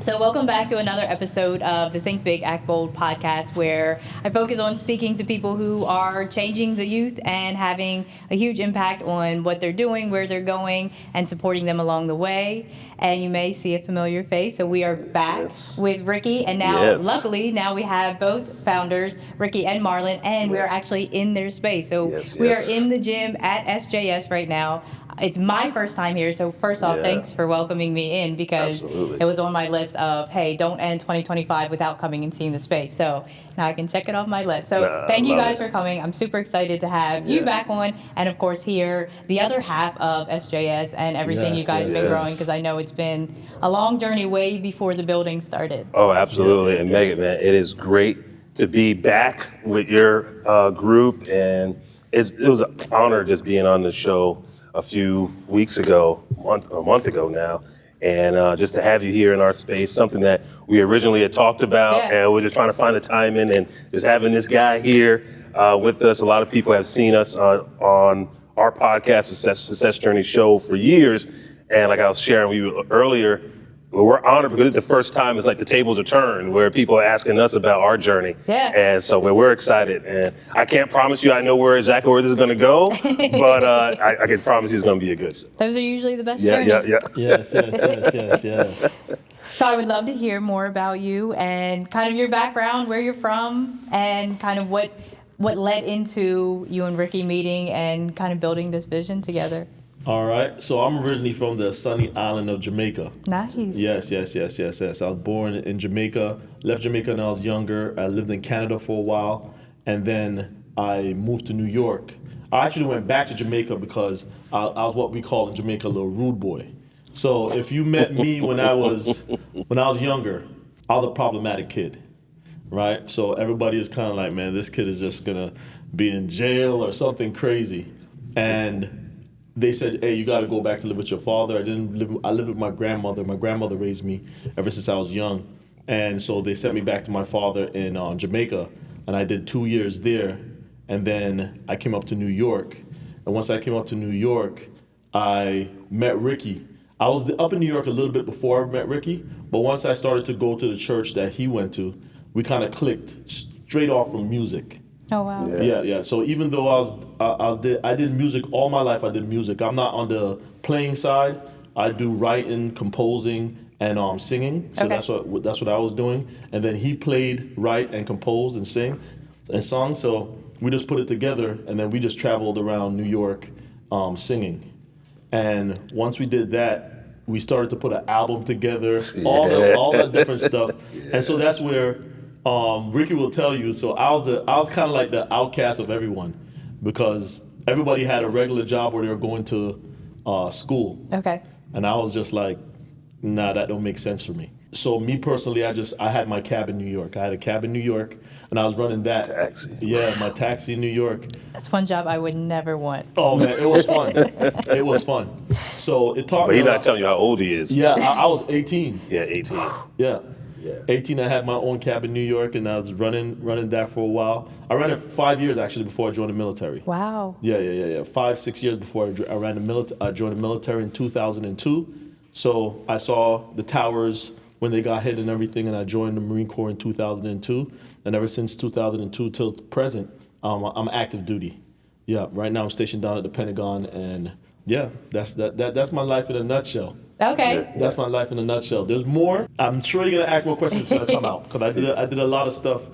So, welcome back to another episode of the Think Big, Act Bold podcast, where I focus on speaking to people who are changing the youth and having a huge impact on what they're doing, where they're going, and supporting them along the way. And you may see a familiar face. So, we are back with Ricky. And now, luckily, now we have both founders, Ricky and Marlon, and we are actually in their space. So, we are in the gym at SJS right now. It's my first time here, so first off, thanks for welcoming me in because it was on my list of, hey, don't end 2025 without coming and seeing the space. So now I can check it off my list. So thank you guys for coming. I'm super excited to have you back on and, of course, hear the other half of SJS and everything you guys have been growing because I know it's been a long journey way before the building started. Oh, absolutely. And Megan, man, it is great to be back with your group. And it was an honor just being on the show a few weeks ago, a month ago now, and just to have you here in our space, something that we originally had talked about, and we're just trying to find the time in, and just having this guy here with us. A lot of people have seen us on our podcast, Success Journey show, for years, and like I was sharing with you earlier, we're honored because it's the first time it's like the tables are turned where people are asking us about our journey. And so we're excited. And I can't promise you I know exactly where this is going to go, but I can promise you it's going to be a good show. Those are usually the best journeys. Yes. So I would love to hear more about you and kind of your background, where you're from, and kind of what led into you and Ricky meeting and kind of building this vision together. All right. So I'm originally from the sunny island of Jamaica. Nice. Yes. I was born in Jamaica, left Jamaica when I was younger. I lived in Canada for a while, and then I moved to New York. I actually went back to Jamaica because I was what we call in Jamaica a little rude boy. So if you met me when I was younger, I was a problematic kid, right? So everybody is kind of like, man, this kid is just gonna be in jail or something crazy, and they said, hey, you got to go back to live with your father. I lived with my grandmother. My grandmother raised me ever since I was young. And so they sent me back to my father in Jamaica, and I did 2 years there. And then I came up to New York. And once I came up to New York, I met Ricky. I was up in New York a little bit before I met Ricky, but once I started to go to the church that he went to, we kind of clicked straight off from music. Oh wow! Yeah. So even though I did music all my life, I did music. I'm not on the playing side. I do writing, composing, and singing. So that's what I was doing. And then he played, write, and compose and sing, and song. So we just put it together, and then we just traveled around New York, singing. And once we did that, we started to put an album together, all the different stuff. And so that's where. Ricky will tell you. So I was kind of like the outcast of everyone because everybody had a regular job where they were going to school. Okay. And I was just like, nah, that don't make sense for me. So me personally, I had my cab in New York. I had a cab in New York, and I was running that. Taxi. Yeah, my taxi in New York. That's one job I would never want. Oh man, it was fun. It was fun. So it taught me. But he's not telling you how old he is. Yeah, I was 18. Yeah, 18. Yeah. 18, I had my own cab in New York, and I was running that for a while. I ran it for 5 years, actually, before I joined the military. Wow. Yeah. 5-6 years before I joined the military in 2002. So I saw the towers when they got hit and everything, and I joined the Marine Corps in 2002. And ever since 2002 till present, I'm active duty. Yeah, right now I'm stationed down at the Pentagon, and yeah, that's my life in a nutshell. Okay. That's my life in a nutshell. There's more. I'm sure you're gonna ask more questions that's gonna come out because I did a lot of stuff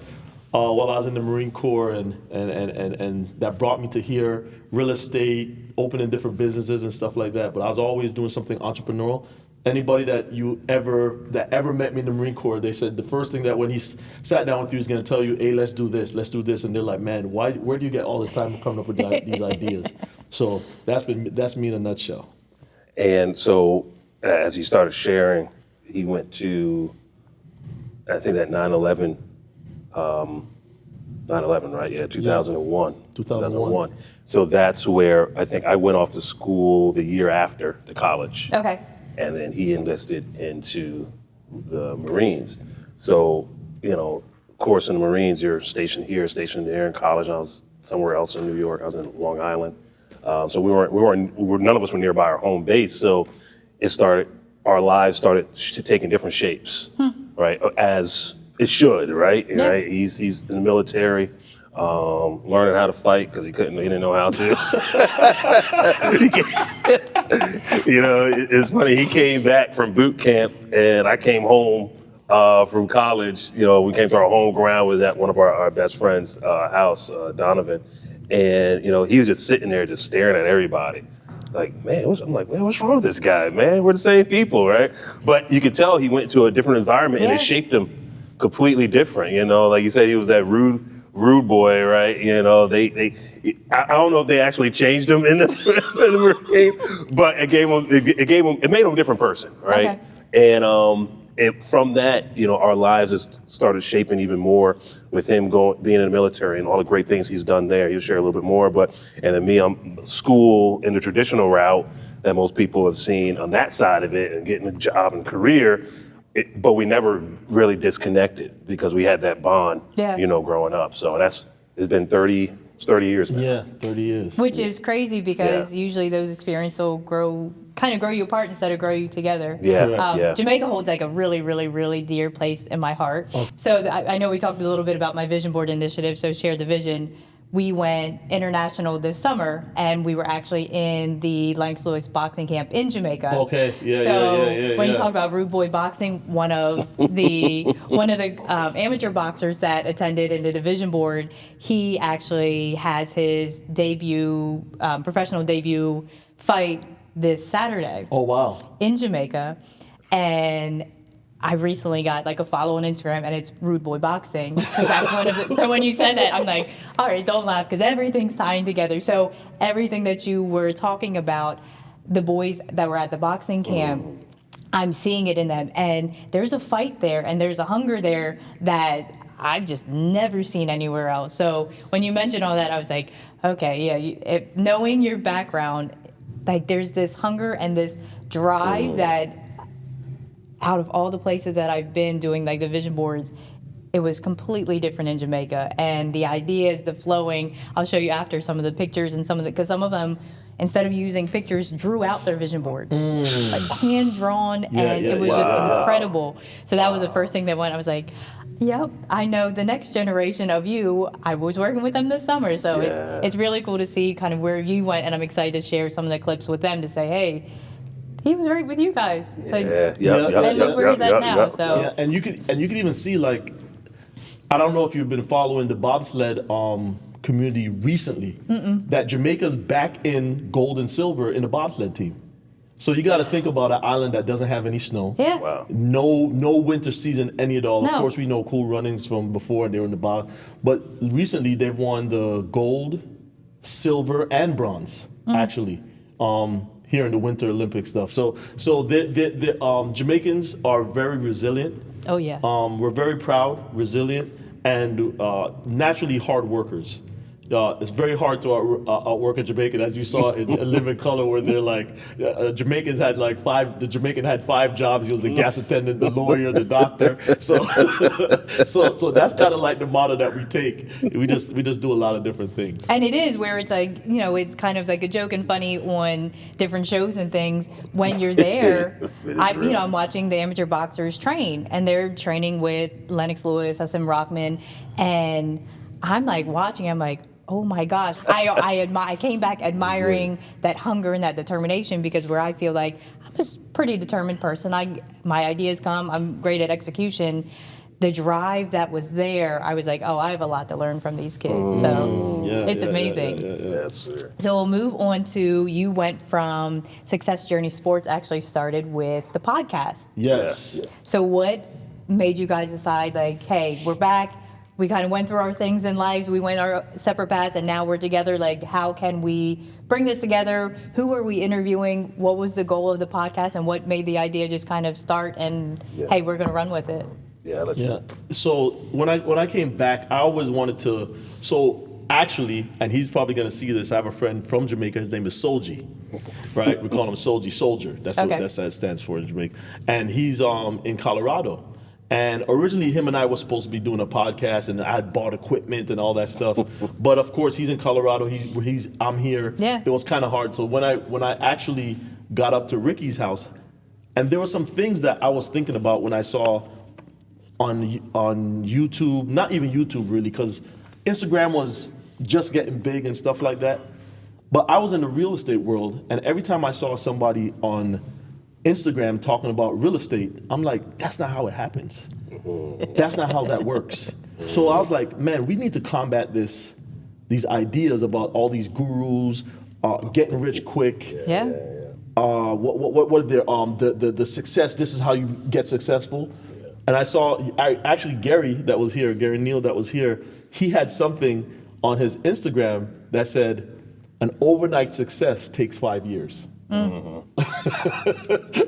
while I was in the Marine Corps and that brought me to here, real estate, opening different businesses and stuff like that. But I was always doing something entrepreneurial. Anybody that ever met me in the Marine Corps, they said the first thing that when he sat down with you is gonna tell you, hey, let's do this, and they're like, man, where do you get all this time coming up with these ideas? So that's me in a nutshell. And so as he started sharing, he went to, I think that 9/11, right? Yeah, 2001. 2001. So that's where I think I went off to school the year after the college. Okay. And then he enlisted into the Marines. So, of course, in the Marines, you're stationed here, stationed there. In college, I was somewhere else in New York. I was in Long Island. So none of us were nearby our home base. So it started our lives started taking different shapes, right? As it should, right? Yeah. Right? He's in the military, learning how to fight because he didn't know how to. It's funny. He came back from boot camp, and I came home from college. We came to our home ground, was at one of our best friends' house, Donovan, and he was just sitting there, just staring at everybody. Like, man, I'm like, man, what's wrong with this guy, man? We're the same people, right? But you could tell he went to a different environment, and it shaped him completely different. Like you said, he was that rude boy, right? I don't know if they actually changed him in the game, but it made him a different person, right? Okay. And from that, our lives just started shaping even more with him being in the military and all the great things he's done there. He'll share a little bit more, and then me, I'm school in the traditional route that most people have seen on that side of it and getting a job and career. But we never really disconnected because we had that bond, growing up. So it's been 30 years now. Yeah, 30 years. Which is crazy because usually those experiences will grow you apart instead of grow you together. Yeah. Jamaica holds like a really, really, really dear place in my heart. Oh. So I know we talked a little bit about my vision board initiative, so Share the Vision. We went international this summer, and we were actually in the Lennox Lewis boxing camp in Jamaica. Okay, When you talk about rude boy boxing, one of the amateur boxers that attended in the division board, he actually has his professional debut fight this Saturday. Oh wow! In Jamaica, and I recently got like a follow on Instagram, and it's Rude Boy Boxing. So when you said that, I'm like, all right, don't laugh, because everything's tying together. So everything that you were talking about, the boys that were at the boxing camp, I'm seeing it in them. And there's a fight there, and there's a hunger there that I've just never seen anywhere else. So when you mentioned all that, I was like, okay, knowing your background, like there's this hunger and this drive that, out of all the places that I've been doing like the vision boards, it was completely different in Jamaica. And the ideas, the flowing, I'll show you after some of the pictures and because some of them, instead of using pictures, drew out their vision boards, like hand drawn, and it was just incredible. So that was the first thing that went. I was like, yep, I know the next generation of you. I was working with them this summer, so it's really cool to see kind of where you went, and I'm excited to share some of the clips with them to say, hey, he was right with you guys. And look where he's at now. And you could even see, like, I don't know if you've been following the bobsled community recently, that Jamaica's back in gold and silver in the bobsled team. So you got to think about an island that doesn't have any snow. Yeah. Wow. No winter season any at all. No. Of course, we know Cool Runnings from before, and they were in the bottom. But recently, they've won the gold, silver, and bronze, actually. Here in the Winter Olympic stuff. So the Jamaicans are very resilient. Oh yeah. We're very proud, resilient, and naturally hard workers. It's very hard to outwork a Jamaican, as you saw in Live in Color, where they're like, Jamaicans had like the Jamaican had 5 jobs. He was a gas attendant, the lawyer, the doctor. So that's kind of like the motto that we take. We just do a lot of different things. And it is where it's like, it's kind of like a joke and funny on different shows and things. When you're there, I'm watching the amateur boxers train, and they're training with Lennox Lewis, SM Rockman, and I'm like watching, I'm like, oh my gosh. I came back admiring that hunger and that determination, because where I feel like I'm a pretty determined person. My ideas come, I'm great at execution. The drive that was there, I was like, oh, I have a lot to learn from these kids. So it's amazing. Yes, sir. So we'll move on to, you went from Success Journey Sports, actually started with the podcast. Yes. So what made you guys decide, like, hey, we're back, we kind of went through our things in lives, we went our separate paths, and now we're together. Like, how can we bring this together? Who are we interviewing? What was the goal of the podcast, and what made the idea just kind of start and, hey, we're going to run with it? So when I came back, I always wanted to, actually, and he's probably going to see this, I have a friend from Jamaica, his name is Solji, right? We call him Solji, soldier. That's what that stands for in Jamaica. And he's in Colorado. And originally, him and I were supposed to be doing a podcast, and I had bought equipment and all that stuff. But of course, he's in Colorado. I'm here. Yeah. It was kind of hard. So when I actually got up to Ricky's house, And there were some things that I was thinking about when I saw on YouTube, not even YouTube really, because Instagram was just getting big and stuff like that. But I was in the real estate world, and every time I saw somebody on Instagram talking about real estate, I'm like, that's not how it happens. That's not how that works. So I was like, man, we need to combat these ideas about all these gurus, getting rich quick. Yeah. What are their the success? This is how you get successful. And I saw actually Gary Neal that was here. He had something on his Instagram that said, "An overnight success takes 5 years."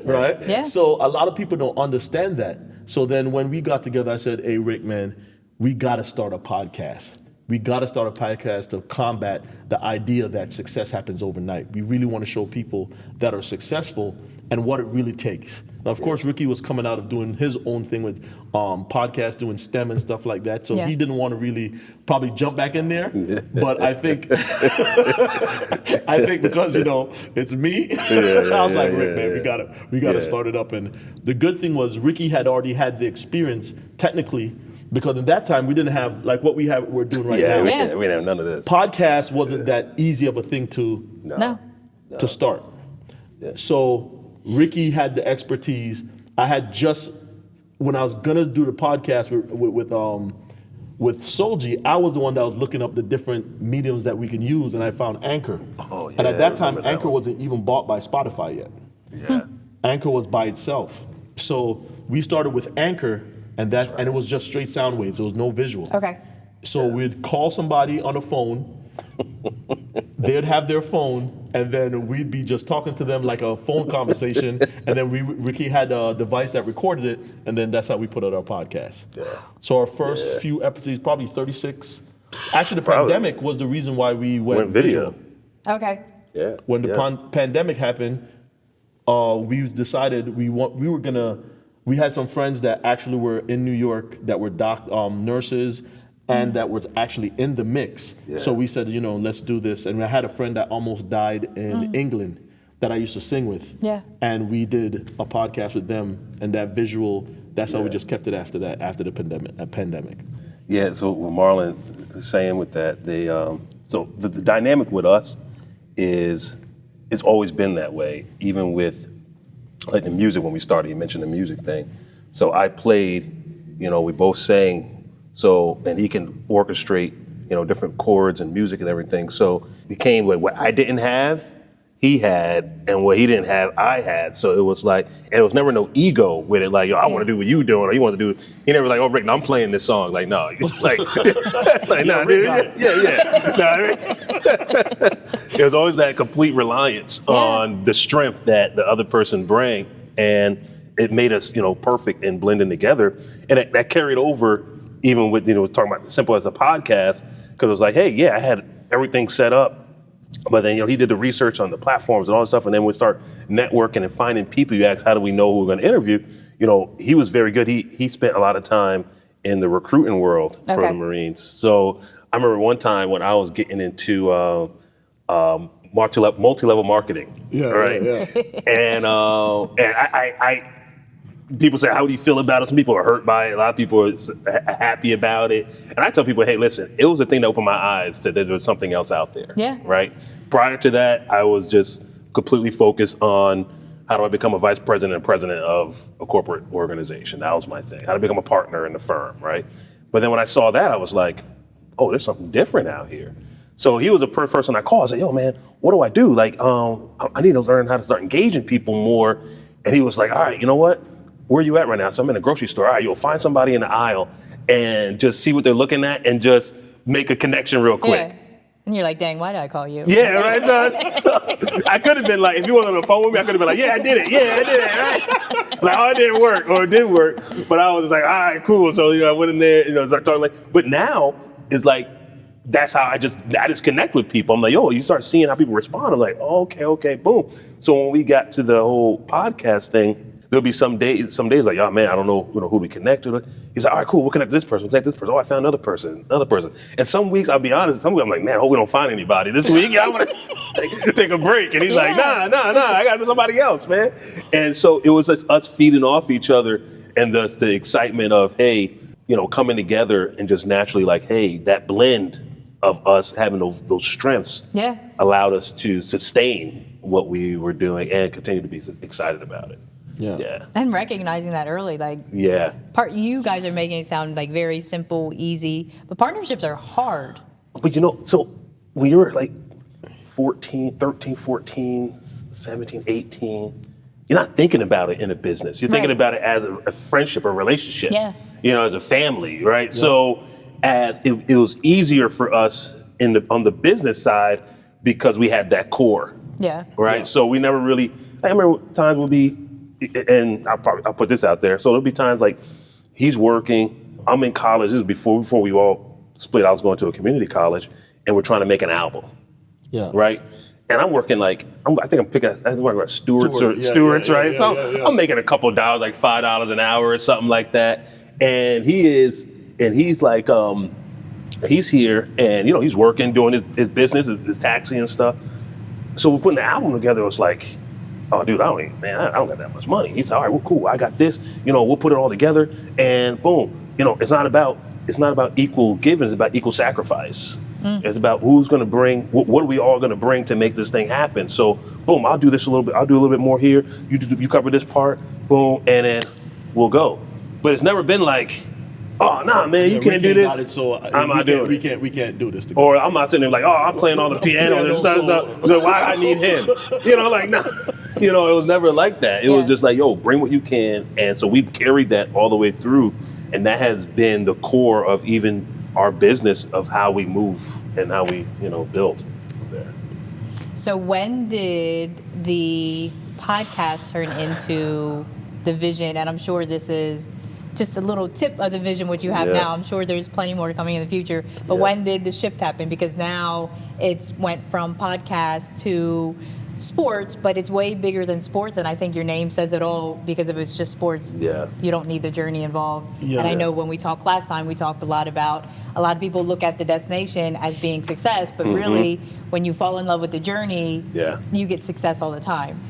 Right? Yeah. So a lot of people don't understand that. So then when we got together, I said, "Hey, Rick, man, we got to start a podcast. We got to start a podcast to combat the idea that success happens overnight. We really want to show people that are successful and what it really takes." Now, of course, Ricky was coming out of doing his own thing with podcasts, doing STEM and stuff like that. So he didn't want to really probably jump back in there. But I think, because it's me, I was like, Rick, man, we gotta start it up. And the good thing was Ricky had already had the experience technically. Because at that time we didn't have like what we're doing right now. We didn't have none of this. Podcast wasn't that easy of a thing to start. Yeah. So Ricky had the expertise. I had just when I was gonna do the podcast with Solji, I was the one that was looking up the different mediums that we can use, and I found Anchor. Oh, yeah, and at that time, that Anchor one. wasn't even bought by Spotify yet. Yeah. Anchor was by itself. So we started with Anchor. And and it was just straight sound waves. There was no visual. Okay. So we'd call somebody on the phone. They'd have their phone, and then we'd be just talking to them like a phone conversation. And then Ricky had a device that recorded it, and then that's how we put out our podcast. Yeah. So our first few episodes, probably 36. Actually, the pandemic was the reason why we went video. visual. Okay. Yeah. When the pandemic happened, we decided we had some friends that actually were in New York that were nurses and that was actually in the mix. Yeah. So we said, let's do this. And I had a friend that almost died in England that I used to sing with. Yeah. And we did a podcast with them, and that visual, that's how we just kept it after the pandemic. Yeah, so what Marlon is saying with that, so the dynamic with us is it's always been that way, even with like the music when we started. You mentioned the music thing. So I played, we both sang, and he can orchestrate, different chords and music and everything. So it became like what I didn't have, he had, and what he didn't have, I had. So it was like, and it was never no ego with it. Like, yo, I want to do what you doing, or you want to do. He never was like, oh, Rick, no, I'm playing this song. Like, no, like, nah, dude, yeah. It was always that complete reliance on the strength that the other person bring, and it made us, perfect in blending together, and that carried over even with, talking about simple as a podcast, because it was like, hey, yeah, I had everything set up. But then, he did the research on the platforms and all that stuff, and then we start networking and finding people. You ask, how do we know who we're going to interview? He was very good. He spent a lot of time in the recruiting world for the Marines. So I remember one time when I was getting into multi-level marketing. Yeah, right. yeah. And I people say, how do you feel about it? Some people are hurt by it. A lot of people are happy about it. And I tell people, hey, listen, it was the thing that opened my eyes that there was something else out there. Yeah. Right? Prior to that, I was just completely focused on how do I become a vice president and president of a corporate organization. That was my thing. How to become a partner in the firm, right? But then when I saw that, I was like, oh, there's something different out here. So he was the first person I called. I said, yo, man, what do I do? Like, I need to learn how to start engaging people more. And he was like, all right, you know what? Where are you at right now? So I'm in a grocery store. All right, you'll find somebody in the aisle and just see what they're looking at and just make a connection real quick. Yeah. And you're like, dang, why did I call you? Yeah, right. So I could have been like, if you wasn't on the phone with me, I could have been like, yeah, I did it, right? Like, oh, it didn't work, or it did work. But I was just like, all right, cool. So I went in there, started talking like. But now it's like that's how I just connect with people. I'm like, yo, you start seeing how people respond. I'm like, oh, okay, boom. So when we got to the whole podcast thing, there'll be some days like, oh man, I don't know, who we connect to. He's like, all right, cool, we'll connect to this person, we'll connect to this person. Oh, I found another person. And some weeks, I'll be honest, some weeks I'm like, man, I hope we don't find anybody this week. I want to take a break. And he's like, nah, I got somebody else, man. And so it was just us feeding off each other, and thus the excitement of, hey, coming together and just naturally like, hey, that blend of us having those strengths allowed us to sustain what we were doing and continue to be excited about it. Yeah. And recognizing that early, like, you guys are making it sound like very simple, easy, but partnerships are hard. But so when you're like 13, 14, 17, 18, you're not thinking about it in a business. You're thinking about it as a friendship, a relationship. Yeah. As a family, right? Yeah. So as it was easier for us on the business side because we had that core. Yeah. Right. Yeah. So we never really. I remember times would be, and I'll put this out there. So there'll be times like he's working, I'm in college. This is before we all split. I was going to a community college, and we're trying to make an album. Yeah. Right. And I'm working I think I'm working at Stewart's, right? So I'm making a couple of dollars, like $5 an hour or something like that. And he's like, he's here, and he's working, doing his business, his taxi and stuff. So we're putting the album together. It was like, oh, dude, I don't got that much money. He's like, all right, well, cool, I got this. We'll put it all together, and boom. It's not about equal giving. It's about equal sacrifice. It's about who's going to bring, what are we all going to bring to make this thing happen. So, boom, I'll do this a little bit. I'll do a little bit more here. You cover this part, boom, and then we'll go. But it's never been like, oh, nah, man, you can't do this. I'm not doing it. We can't do this together. Or I'm not sitting there like, oh, I'm playing on the piano and stuff. So why I need him? Nah. It was never like that. It was just like, yo, bring what you can. And so we carried that all the way through. And that has been the core of even our business, of how we move and how we, build from there. So when did the podcast turn into the vision? And I'm sure this is just a little tip of the vision, what you have now. I'm sure there's plenty more coming in the future. But when did the shift happen? Because now it's went from podcast to sports, but it's way bigger than sports. And I think your name says it all, because if it's just sports, you don't need the journey involved. And I know when we talked last time, we talked a lot about, a lot of people look at the destination as being success, but really when you fall in love with the journey, you get success all the time.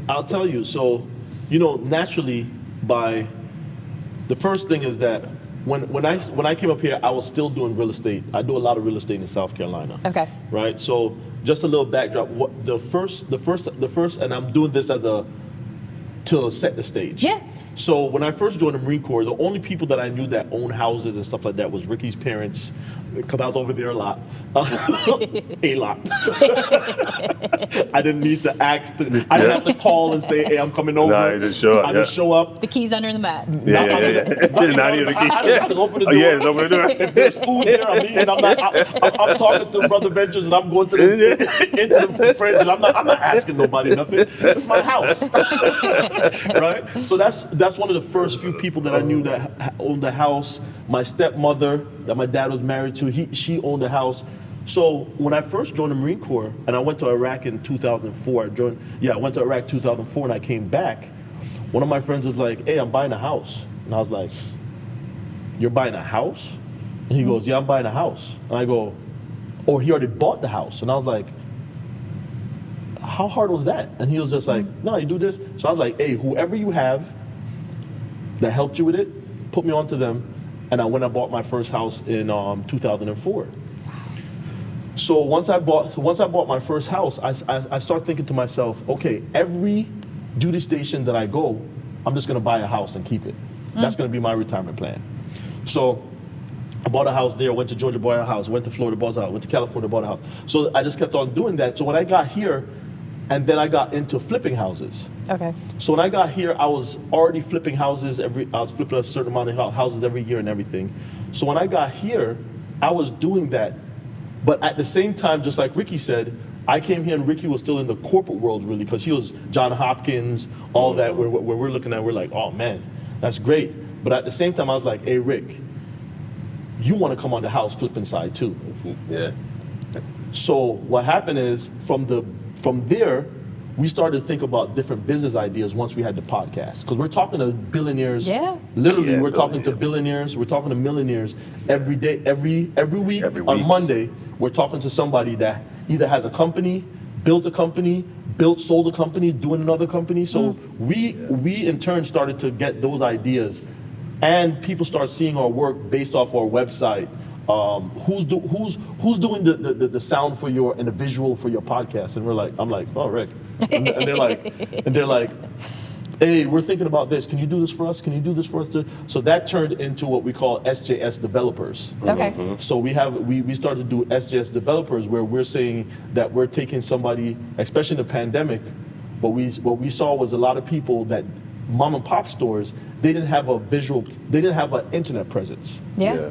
I'll tell you, so, naturally, the first thing is that when I came up here, I was still doing real estate. I do a lot of real estate in South Carolina. Okay. Right. So just a little backdrop. What the first, and I'm doing this to set the stage. Yeah. So when I first joined the Marine Corps, the only people that I knew that owned houses and stuff like that was Ricky's parents, because I was over there a lot. A lot. I didn't need to ask. I didn't have to call and say, hey, I'm coming over. No, you just show up. I just show up. The keys under the mat. Not even the key. I just open the door. Yeah, open the door. If there's food there, I'm eating. I'm talking to Brother Ventures, and I'm going into the fridge, and I'm not asking nobody nothing. It's my house. Right? So that's one of the first few people that I knew that owned the house. My stepmother, that my dad was married to, she owned the house. So when I first joined the Marine Corps, and I went to Iraq in 2004, I went to Iraq 2004, and I came back, one of my friends was like, hey, I'm buying a house. And I was like, you're buying a house? And he goes, yeah, I'm buying a house. And I go, oh, he already bought the house. And I was like, how hard was that? And he was just like, no, you do this. So I was like, hey, whoever you have that helped you with it, put me on to them. And I went and bought my first house in 2004. So once I bought my first house, I started thinking to myself, okay, every duty station that I go, I'm just gonna buy a house and keep it. That's gonna be my retirement plan. So I bought a house there, went to Georgia, bought a house, went to Florida, bought a house, went to California, bought a house. So I just kept on doing that. So when I got here, and then I got into flipping houses. Okay. So when I got here, I was already flipping houses I was flipping a certain amount of houses every year and everything. So when I got here, I was doing that. But at the same time, just like Ricky said, I came here and Ricky was still in the corporate world really, because he was John Hopkins, all that, where we're looking at, we're like, oh man, that's great. But at the same time, I was like, hey Rick, you want to come on the house flipping side too. Yeah. So what happened is, from there, we started to think about different business ideas once we had the podcast. Because we're talking to billionaires. Yeah. Literally, Yeah, we're talking to billionaires. We're talking to millionaires every day, every week. Every On week. Monday, we're talking to somebody that either has a company, built a company, sold a company, doing another company. So we in turn started to get those ideas, and people start seeing our work based off our website. Who's doing the sound for your and the visual for your podcast? And I'm like, oh, Rick, and they're like, hey, we're thinking about this. Can you do this for us? Can you do this for us? So that turned into what we call SJS developers. Okay. So we started to do SJS developers, where we're saying that we're taking somebody, especially in the pandemic, what we saw was a lot of people that mom and pop stores, they didn't have an internet presence. Yeah.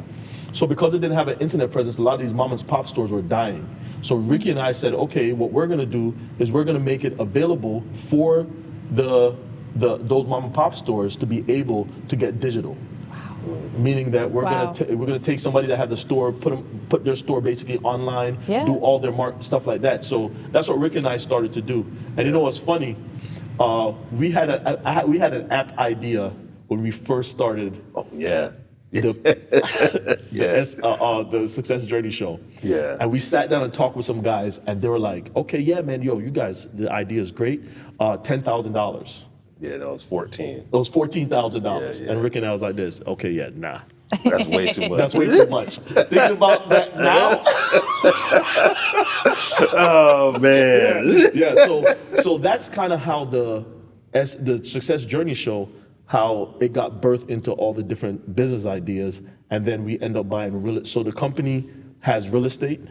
So because they didn't have an internet presence, a lot of these mom and pop stores were dying. So Ricky and I said, okay, what we're gonna do is we're gonna make it available for those mom and pop stores to be able to get digital. Meaning that we're gonna take somebody that had the store, put their store basically online, do all their stuff like that. So that's what Rick and I started to do. And you know what's funny? We had an app idea when we first started. Oh, yeah. The Success Journey show. Yeah. And we sat down and talked with some guys, and they were like, okay, yeah, man, you guys, the idea is great. $10,000. Yeah, that was 14. It was $14,000. Yeah. And Rick and I was like this, okay, yeah, nah. That's way too much. That's way too much. Thinking about that now. Oh, man. Yeah, so that's kind of how the Success Journey show, how it got birthed into all the different business ideas, and then we end up buying real. So the company has real estate.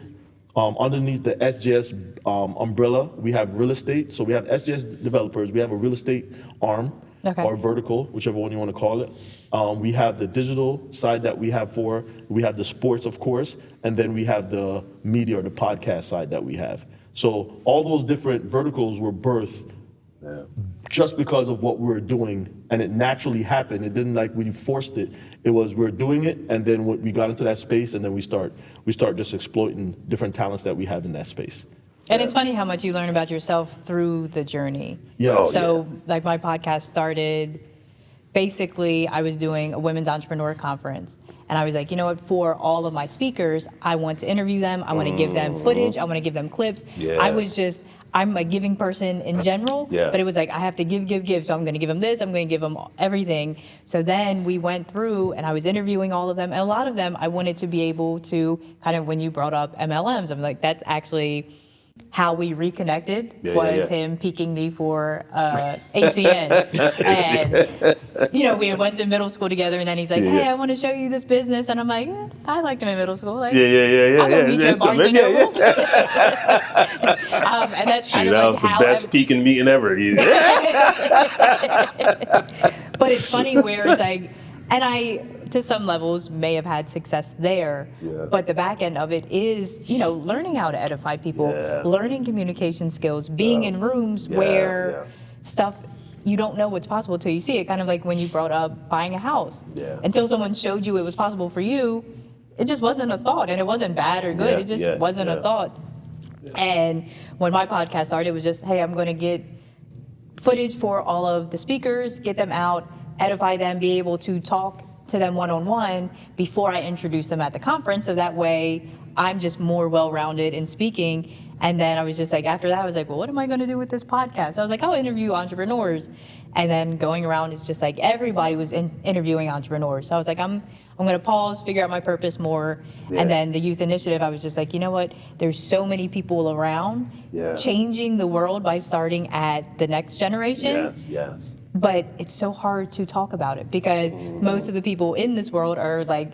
Underneath the SJS umbrella, we have real estate. So we have SJS developers. We have a real estate arm or vertical, whichever one you want to call it. We have the digital side that we have the sports, of course, and then we have the media or the podcast side that we have. So all those different verticals were birthed just because of what we were doing, and it naturally happened. It didn't like we forced it. It was we were doing it, and then we got into that space, and then we start just exploiting different talents that we have in that space. And it's funny how much you learn about yourself through the journey. Yeah. So like my podcast started, basically I was doing a women's entrepreneur conference. And I was like, you know what, for all of my speakers, I want to interview them. I want to give them footage. I want to give them clips. Yeah. I'm a giving person in general, but it was like, I have to give. So I'm going to give them this. I'm going to give them everything. So then we went through and I was interviewing all of them. And a lot of them, I wanted to be able to kind of, when you brought up MLMs, I'm like, that's actually how we reconnected him piquing me for ACN. And, we went to middle school together, and then he's like, hey, I want to show you this business. And I'm like, I liked him in middle school. Like, I'll go meet you at Barnes and Noble. And that's kind of that like was the how best peaking meeting ever. But it's funny where it's like, and I, to some levels, may have had success there, but the back end of it is, learning how to edify people, learning communication skills, being in rooms where stuff, you don't know what's possible till you see it. Kind of like when you brought up buying a house. Until someone showed you it was possible for you, it just wasn't a thought, and it wasn't bad or good. It just wasn't a thought. And when my podcast started, it was just, hey, I'm going to get footage for all of the speakers, get them out, edify them, be able to talk to them one-on-one before I introduce them at the conference, so that way I'm just more well-rounded in speaking. And then I was just like, after that, I was like, well, what am I going to do with this podcast? So I was like, I'll interview entrepreneurs. And then going around, it's just like everybody was interviewing entrepreneurs. So I was like, I'm going to pause, figure out my purpose more. And then the youth initiative, I was just like, you know what? There's so many people around changing the world by starting at the next generation. Yes. But it's so hard to talk about it because most of the people in this world are like,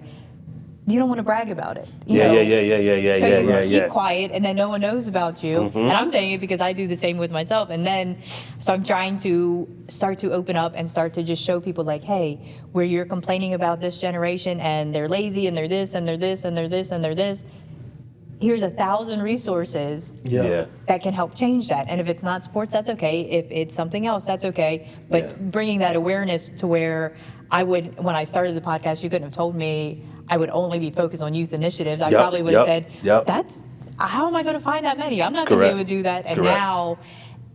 you don't want to brag about it. So you keep quiet, and then no one knows about you. And I'm saying it because I do the same with myself. And then, so I'm trying to start to open up and start to just show people like, hey, where you're complaining about this generation and they're lazy and they're this and they're this and they're this and they're this, here's 1,000 resources that can help change that. And if it's not sports, that's okay. If it's something else, that's okay. But bringing that awareness to where when I started the podcast, you couldn't have told me I would only be focused on youth initiatives. I probably would have said, how am I going to find that many? I'm not going to be able to do that. And now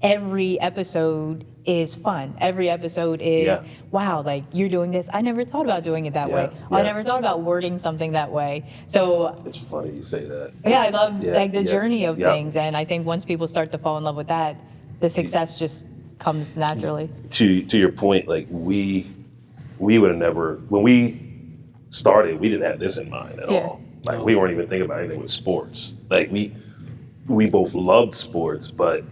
every episode is fun. Every episode is, Yeah. wow, like you're doing this. I never thought about doing it that Yeah, way. I yeah. never thought about wording something that way. So It's funny you say that. yeah, I love Yeah, like the yeah, journey of yeah. things, and I think once people start to fall in love with that, the success just comes naturally. To your point, like we would have never, when we started, we didn't have this in mind at Yeah. all. Like we weren't even thinking about anything with sports. Like we both loved sports, but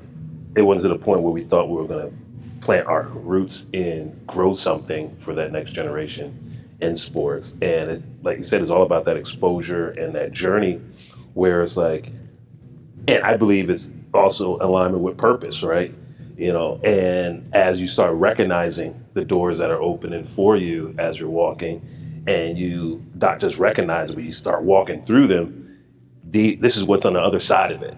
it wasn't to the point where we thought we were going to plant our roots and grow something for that next generation in sports. And it's, like you said, it's all about that exposure and that journey where it's like, and I believe it's also alignment with purpose, right? You know, and as you start recognizing the doors that are opening for you as you're walking, and you not just recognize it, but you start walking through them, this is what's on the other side of it,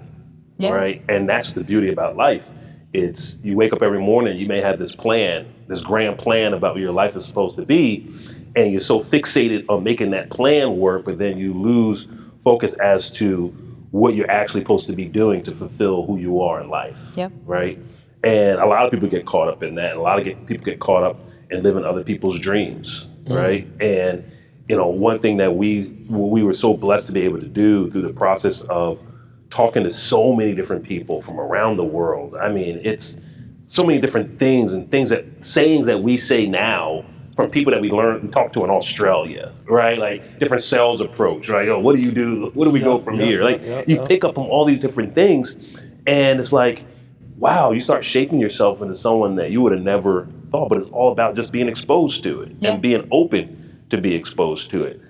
Yeah. right? And that's the beauty about life. It's you wake up every morning, you may have this plan, this grand plan about what your life is supposed to be, and you're so fixated on making that plan work, but then you lose focus as to what you're actually supposed to be doing to fulfill who you are in life, Yep. right? And a lot of people get caught up in that, and a lot of people get caught up in living other people's dreams, right? And you know, one thing that we were so blessed to be able to do through the process of talking to so many different people from around the world. I mean, it's so many different things and sayings that we say now from people that we talked to in Australia, right? Like different sales approach, right? Oh, what do you do? Where do we go from here? You pick up on all these different things, and it's like, wow, you start shaping yourself into someone that you would have never thought. But it's all about just being exposed to it Yeah. and being open to be exposed to it.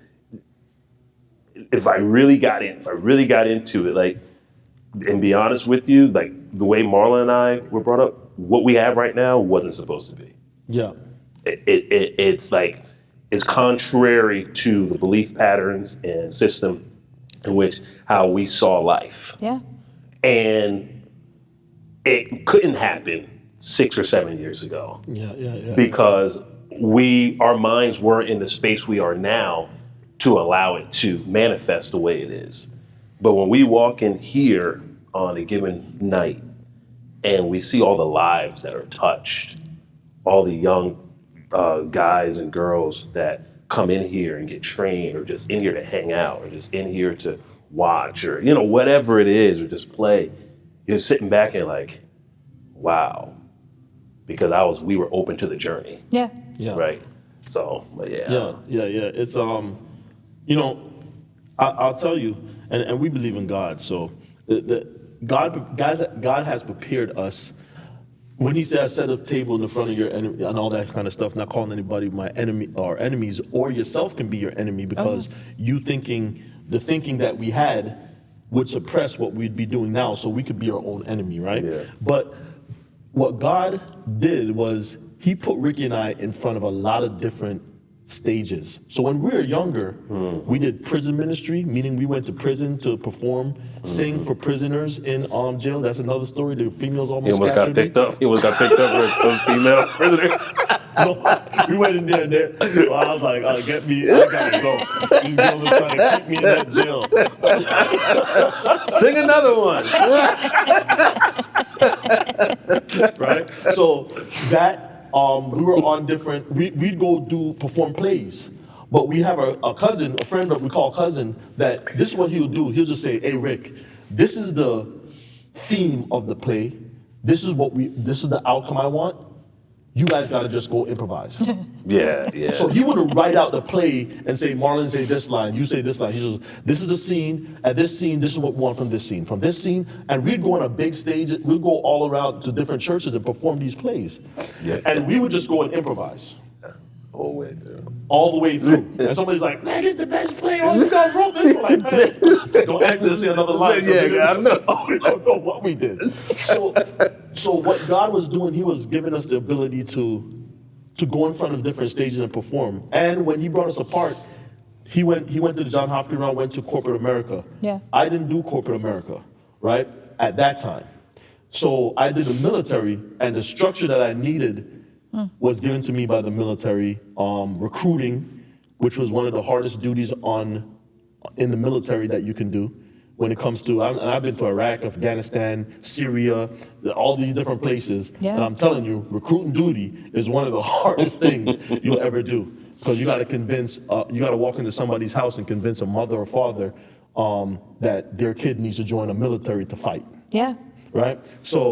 If I really got into it, like, and be honest with you, like the way Marlon and I were brought up, what we have right now wasn't supposed to be. Yeah. It's like, it's contrary to the belief patterns and system in which how we saw life. Yeah. And it couldn't happen 6 or 7 years ago Yeah. because our minds weren't in the space we are now to allow it to manifest the way it is. But when we walk in here on a given night and we see all the lives that are touched, all the young guys and girls that come in here and get trained, or just in here to hang out, or just in here to watch, or you know, whatever it is, or just play, you're sitting back and like, wow, because we were open to the journey, Yeah. Yeah. right? So, but Yeah. It's you know, I'll tell you, and we believe in God. So God has prepared us. When He said, "Set a table in the front of your enemy," and all that kind of stuff, not calling anybody my enemy or enemies, or yourself can be your enemy because the thinking that we had would suppress what we'd be doing now, so we could be our own enemy, right? Yeah. But what God did was He put Ricky and I in front of a lot of different stages. So when we were younger, we did prison ministry, meaning we went to prison to perform, sing for prisoners in jail. That's another story. The females he almost almost got captured me. picked up. He almost got picked up for a female prisoner. No, we went in there and there. So I was like, get me, I gotta go. These girls are trying to keep me in that jail. Sing another one. Right? So that we were on different. We'd go perform plays, but we have a cousin, a friend that we call cousin. That this is what he'll do. He'll just say, "Hey Rick, this is the theme of the play. This is the outcome I want. You guys got to just go improvise." Yeah. So he would write out the play and say, "Marlon, say this line, you say this line." He says, "This is the scene. At this scene, this is what we want from this scene. From this scene," and we'd go on a big stage. We'd go all around to different churches and perform these plays. Yeah. And we would just go and improvise Whole way through. all the way through. And somebody's like, "Man, this is the best play on this guy wrote this." We're like, "Man, don't act to say another line." Yeah, I know. We don't know what we did. So what God was doing, He was giving us the ability to go in front of different stages and perform. And when He brought us apart, He went to the John Hopkins round, went to corporate America. Yeah. I didn't do corporate America, right, at that time. So I did the military, and the structure that I needed was given to me by the military. Recruiting, which was one of the hardest duties in the military that you can do, when it comes to, I've been to Iraq, Afghanistan, Syria, all these different places. Yeah. And I'm telling you, recruiting duty is one of the hardest things you'll ever do. Because you got to you got to walk into somebody's house and convince a mother or father that their kid needs to join the military to fight. Yeah. Right? But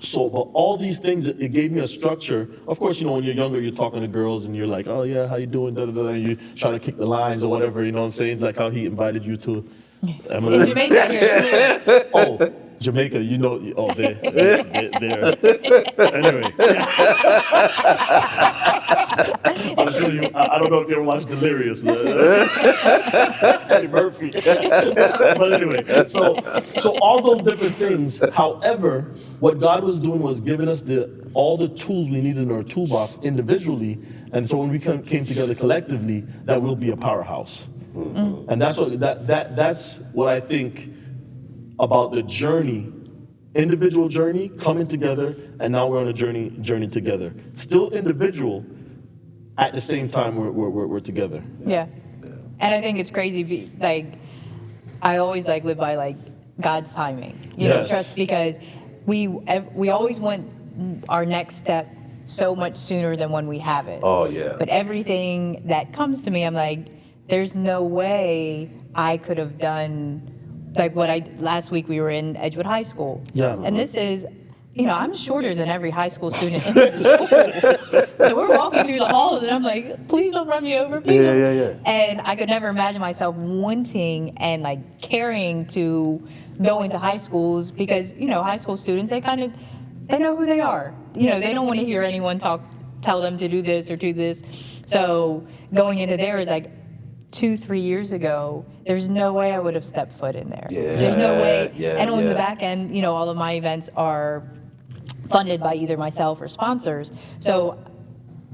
all these things, it gave me a structure. Of course, when you're younger, you're talking to girls and you're like, oh yeah, how you doing? Da, da, da, and you try to kick the lines or whatever, you know what I'm saying? Like how he invited you to Emily. In Jamaica here too. Oh, Jamaica, there. Anyway. I'm sure I don't know if you ever watched Delirious. Eddie Murphy. But anyway, so all those different things. However, what God was doing was giving us all the tools we needed in our toolbox individually, and so when we came together collectively, that will be a powerhouse. Mm-hmm. And that's what I think about the journey, individual journey, coming together, and now we're on a journey together. Still individual, at the same time we're together. Yeah. And I think it's crazy, I always live by God's timing. You know, trust, because we always want our next step so much sooner than when we have it. Oh yeah. But everything that comes to me, I'm like, there's no way I could have done last week we were in Edgewood High School. Yeah. And this is, I'm shorter than every high school student in the school. So we're walking through the halls and I'm like, please don't run me over, please. Yeah. And I could never imagine myself wanting and caring to go into high schools because, high school students, they know who they are. They don't want to hear anyone tell them to do this or do this. So going into there is 2-3 years ago, there's no way I would have stepped foot in there. Yeah. There's no way. Yeah, and on the back end, all of my events are funded by either myself or sponsors. So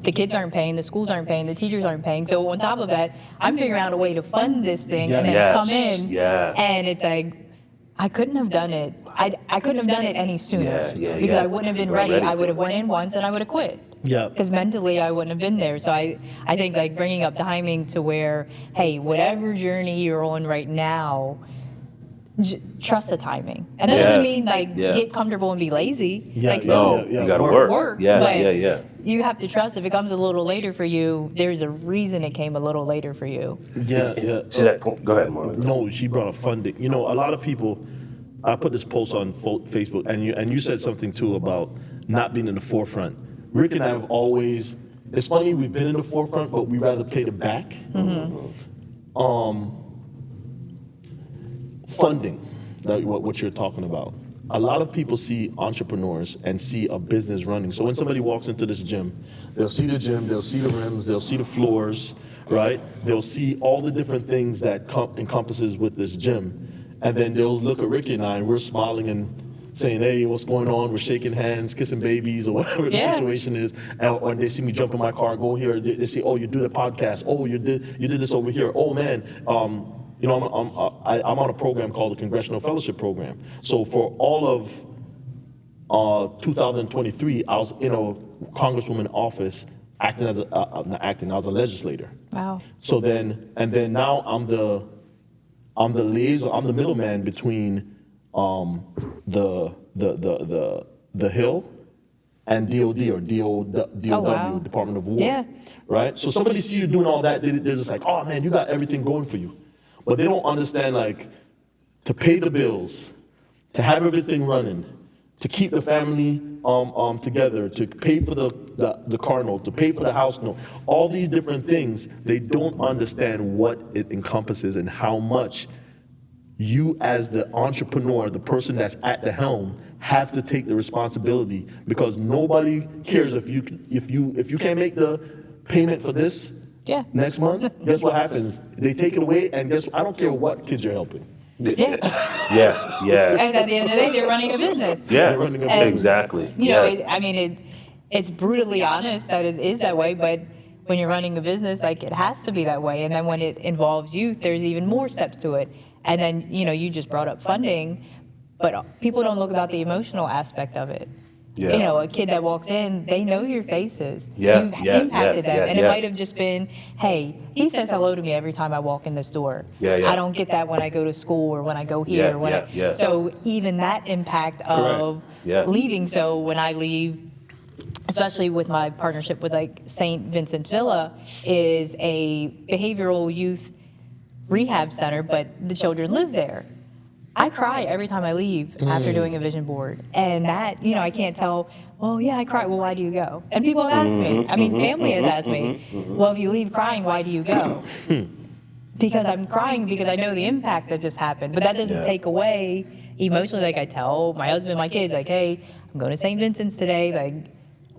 the kids aren't paying, the schools aren't paying, the teachers aren't paying. So on top of that, I'm figuring out a way to fund this thing and then come in. Yeah. And it's I couldn't have done it. I couldn't have done it any sooner because I wouldn't have been ready. I would have went in once and I would have quit. Yeah. Because mentally I wouldn't have been there. So I think bringing up timing to where, hey, whatever journey you're on right now, trust the timing. And that doesn't mean get comfortable and be lazy. Yeah. You got to work. Yeah. You have to trust if it comes a little later for you, there's a reason it came a little later for you. Yeah. To that point, go ahead, Marlon. No, she brought up funding. A lot of people, I put this post on Facebook, and you said something too about not being in the forefront. Rick and I have always, it's funny, we've been in the forefront, but we rather played it back. Mm-hmm. Funding, what you're talking about. A lot of people see entrepreneurs and see a business running. So when somebody walks into this gym, they'll see the gym, they'll see the rims, they'll see the floors, right? They'll see all the different things that encompasses with this gym. And then they'll look at Ricky and I, and we're smiling and saying, hey, what's going on? We're shaking hands, kissing babies, or whatever the situation is. And when they see me jump in my car, go here, they say, oh, you do the podcast. Oh, you did this over here. Oh, man. I'm on a program called the Congressional Fellowship Program. So for all of 2023, I was in a congresswoman office acting as I was a legislator. Wow. So then now I'm the liaison, I'm the middleman between the Hill and DOD or DOW, Department of War. Yeah. Right? So somebody see you doing all that, they're just like, oh man, you got everything going for you. But they don't understand to pay the bills, to have everything running, to keep the family together, to pay for the car note, to pay for the house note, all these different things, they don't understand what it encompasses and how much you as the entrepreneur, the person that's at the helm, have to take the responsibility, because nobody cares if you can't make the payment for this next month. Guess what happens? They take it away, and I don't care what kids you're helping. Yeah. Because at the end of the day, they're running a business. Yeah, and, exactly. It's brutally honest that it is that way, but when you're running a business, it has to be that way. And then when it involves youth, there's even more steps to it. And then, you just brought up funding, but people don't look about the emotional aspect of it. Yeah. You know, a kid that walks in, they know your faces. Yeah, You've yeah, impacted yeah, them. yeah, And it yeah. might have just been, hey, he says hello to me every time I walk in this door. Yeah, yeah. I don't get that when I go to school or when I go Yeah, here. When yeah, yeah. So even that impact Correct. of Yeah. leaving. So when I leave, especially with my partnership with like St. Vincent Villa, is a behavioral youth rehab center, but the children live there. I cry every time I leave after doing a vision board. And that, you know, I can't tell, well, yeah, I cry. Well, why do you go? And people have asked me. I mean, family has asked me, well, if you leave crying, why do you go? Because I'm crying because I know the impact that just happened. But that doesn't Yeah. take away emotionally. Like I tell my husband, my kids, like, hey, I'm going to St. Vincent's today. Like,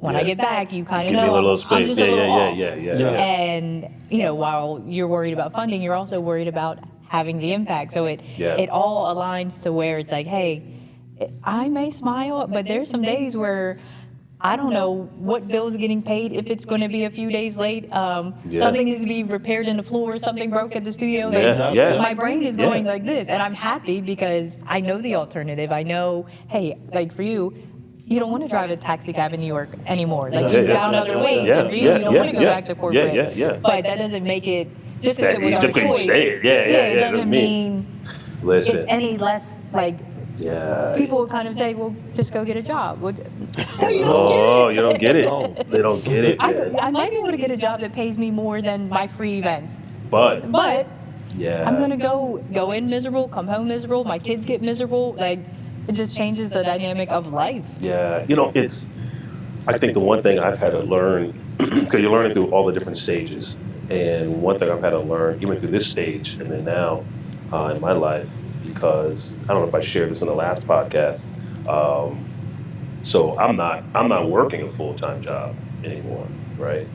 when I Yeah. get back, you kind of Give me know a little I'm space. just Yeah, a little yeah, off. yeah, yeah, Yeah. yeah. And, you know, while you're worried about funding, you're also worried about having the impact. So Yeah. it all aligns to where it's like, hey, I may smile, but there's some days where I don't know what bill's getting paid, if it's going to be a few days late. Yeah. Something needs to be repaired in the floor, something broke at the studio. Like, Yeah, yeah. my brain is Yeah. going like this, and I'm happy because I know the alternative. I know, hey, like for you, you don't want to drive a taxi cab in New York anymore. Like Yeah, you yeah, found yeah, other yeah, ways, yeah, and for you, yeah, you don't yeah, want to go yeah. back to corporate. Yeah, yeah, yeah. But that doesn't make it just because That- it was you our just couldn't choice. say it. Yeah, yeah, yeah, It that's doesn't me. mean Listen. it's any less like. Yeah. People will kind of say, "Well, just go get a job." Well, Oh, you don't get it. No. They don't get it, man. I might be able to get a job that pays me more than my free events, But but yeah. I'm gonna go in miserable, come home miserable. My kids get miserable. Like it just changes the dynamic of life. Yeah, you know, I think the one thing I've had to learn, because you're learning through all the different stages, and one thing I've had to learn, even through this stage and then now in my life, because I don't know if I shared this in the last podcast. So I'm not working a full-time job anymore, right?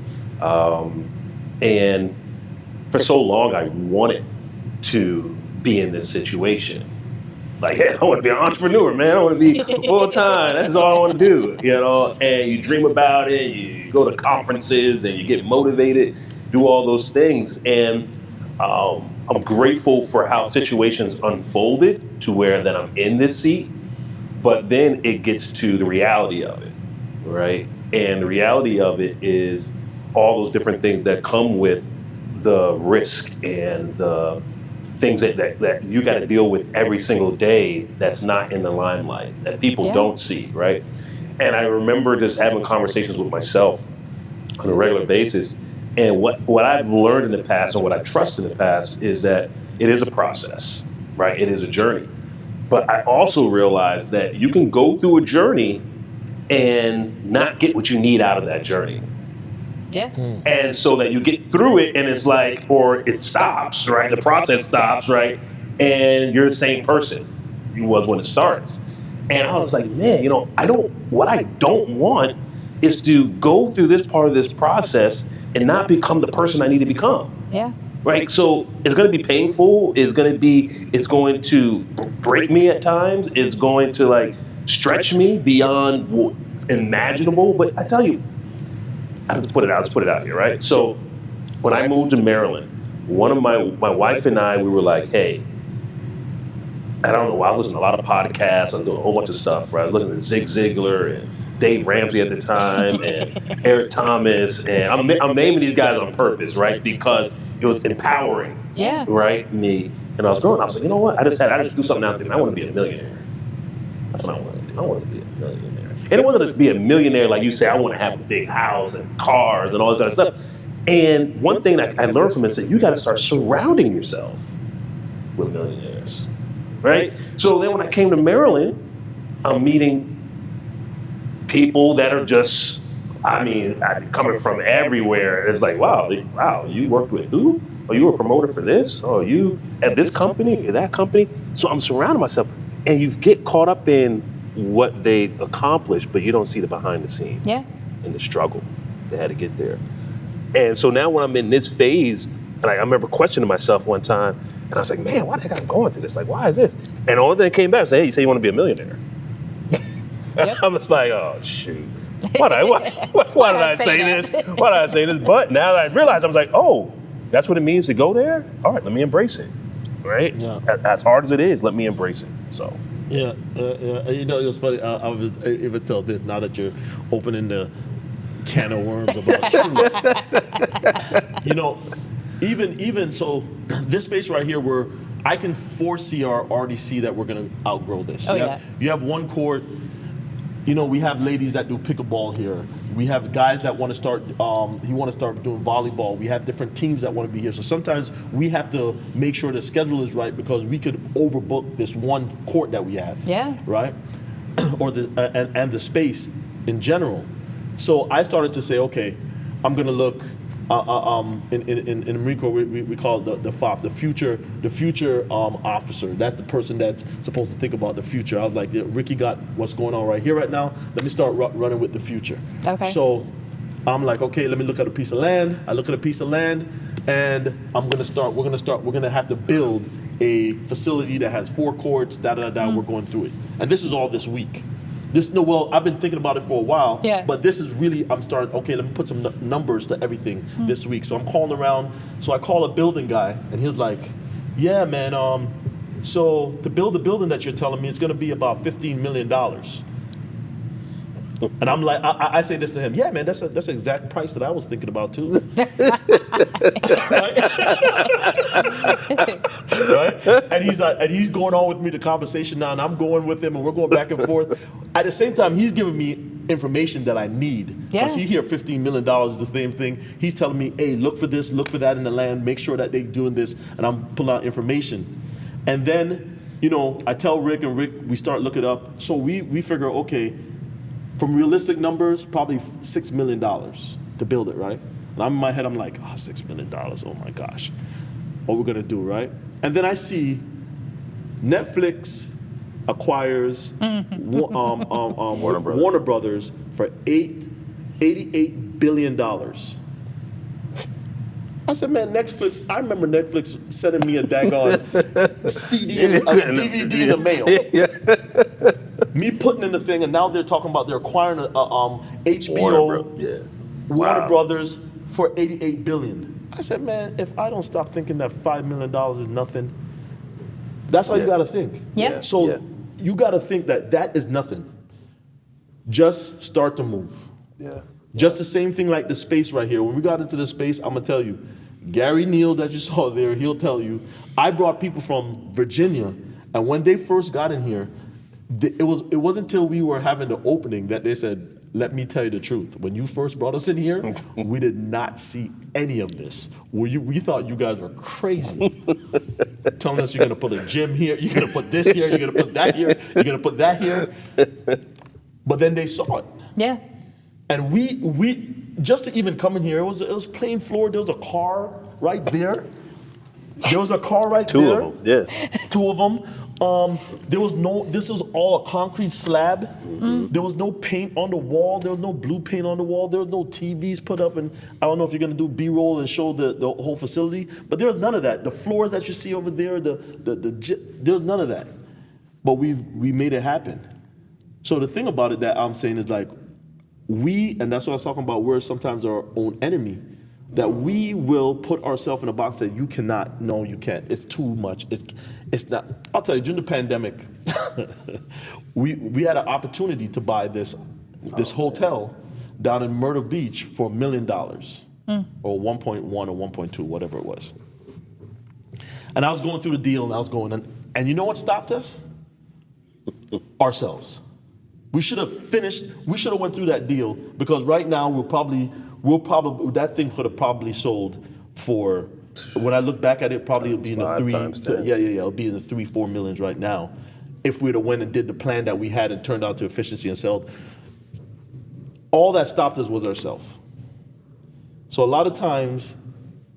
And for so long, I wanted to be in this situation. Like, hey, I want to be an entrepreneur, man. I want to be full time. That's all I want to do, you know. And you dream about it. You go to conferences and you get motivated, do all those things. And I'm grateful for how situations unfolded to where that I'm in this seat. But then it gets to the reality of it, right? And the reality of it is all those different things that come with the risk and the things that you got to deal with every single day that's not in the limelight, that people Yeah. don't see, right? And I remember just having conversations with myself on a regular basis. And what I've learned in the past and what I've trusted in the past is that it is a process, right? It is a journey. But I also realized that you can go through a journey and not get what you need out of that journey. Yeah. And so that you get through it and it's like, or it stops, right? The process stops, right? And you're the same person you was when it starts. And I was like, man, you know, what I don't want is to go through this part of this process and not become the person I need to become. Yeah. Right, so it's going to be painful. It's going to break me at times. It's going to like stretch me beyond imaginable. But I tell you, let's put it out here, right? So when I moved to Maryland, one of my wife and I, we were like, hey, I don't know, I was listening to a lot of podcasts. I was doing a whole bunch of stuff, right? I was looking at Zig Ziglar and Dave Ramsey at the time and Eric Thomas. And I'm naming these guys on purpose, right? Because it was empowering, Yeah. right? Me. And I was growing, I was like, you know what? I just do something out there. I want to be a millionaire. That's what I want to do. I want to be a millionaire. And it wasn't just be a millionaire like you say, I want to have a big house and cars and all this kind of stuff. And one thing that I learned from it is that you got to start surrounding yourself with millionaires, right? So then when I came to Maryland, I'm meeting people that are just, coming from everywhere. It's like, wow, you worked with who? Oh, you were a promoter for this? Oh, you at this company, that company? So I'm surrounding myself. And you get caught up in what they've accomplished, but you don't see the behind the scenes. Yeah. And the struggle they had to get there. And so now when I'm in this phase, and I remember questioning myself one time, and I was like, man, why the heck I'm going through this? Like, why is this? And the only thing that came back was, hey, you say you want to be a millionaire. Yep. I'm just like, oh, shoot. Why did I say this? Why did I say this? But now that I realized, I was like, oh, that's what it means to go there? All right, let me embrace it, right? Yeah. As hard as it is, let me embrace it. So, Yeah, you know, it was funny. I was even tell this now that you're opening the can of worms about truth. You know, even so, this space right here, where I can foresee or already see that we're gonna outgrow this. You have one court. You know, we have ladies that do pickleball here. We have guys that want to start. He want to start doing volleyball. We have different teams that want to be here. So sometimes we have to make sure the schedule is right because we could overbook this one court that we have. Yeah. Right. Or and the space in general. So I started to say, okay, I'm gonna look. In the Marine Corps, we call it the FOF, the future officer. That's the person that's supposed to think about the future. I was like, yeah, Ricky got what's going on right here, right now. Let me start running with the future. Okay. So I'm like, okay, let me look at a piece of land. I look at a piece of land, and we're gonna have to build a facility that has 4 courts. We're going through it, and this is all this week. I've been thinking about it for a while, but this is really, I'm starting, okay, let me put some numbers to everything this week. So I'm calling around, so I call a building guy, and he was like, yeah, man, so to build the building that you're telling me, it's gonna be about $15 million. And I'm like, I say this to him, yeah, man, that's the exact price that I was thinking about too. Right? And he's going on with me the conversation now, and I'm going with him, and we're going back and forth. At the same time, he's giving me information that I need. Because he hear $15 million is the same thing. He's telling me, hey, look for this, look for that in the land, make sure that they're doing this, and I'm pulling out information. And then, you know, I tell Rick, and Rick, we start looking up. So we figure, okay, from realistic numbers, probably $6 million to build it, right? And I'm in my head, I'm like, oh, $6 million, oh my gosh. What we're gonna do, right? And then I see Netflix acquires Warner Brothers for $88 billion. I said, man, Netflix, I remember Netflix sending me a daggone CD, a DVD in the mail. Me putting in the thing, and now they're talking about they're acquiring HBO, Warner Brothers for $88 billion. I said, man, if I don't stop thinking that $5 million is nothing, that's how you got to think. So you got to think that is nothing. Just start to move. Just the same thing like the space right here. When we got into the space, I'm gonna tell you, Gary Neal that you saw there, he'll tell you, I brought people from Virginia, and when they first got in here, it wasn't until we were having the opening that they said, let me tell you the truth. When you first brought us in here, we did not see any of this. We thought you guys were crazy. Telling us you're gonna put a gym here, you're gonna put this here, you're gonna put that here, you're gonna put that here. But then they saw it. Yeah. And we just to even come in here, it was plain floor. There was a car right there. There was a car right there. Two of them, yeah. 2 of them. This was all a concrete slab. There was no paint on the wall. There was no blue paint on the wall. There was no TVs put up. And I don't know if you're gonna do B-roll and show the whole facility, but there was none of that. The floors that you see over there, there was none of that. But we made it happen. So the thing about it that I'm saying is like, and that's what I was talking about, we're sometimes our own enemy, that we will put ourselves in a box that you cannot, no, you can't. It's too much. It's not. I'll tell you, during the pandemic, we had an opportunity to buy this hotel down in Myrtle Beach for $1 million, or 1.1 or 1.2, whatever it was. And I was going through the deal, and I was going, and you know what stopped us? Ourselves. We should have went through that deal, because right now we'll probably that thing could have probably sold for, when I look back at it, probably it'll be in the 3 times 10. it'll be in the 3-4 millions right now, if we'd have went and did the plan that we had and turned out to efficiency and sold. All that stopped us was ourselves. So a lot of times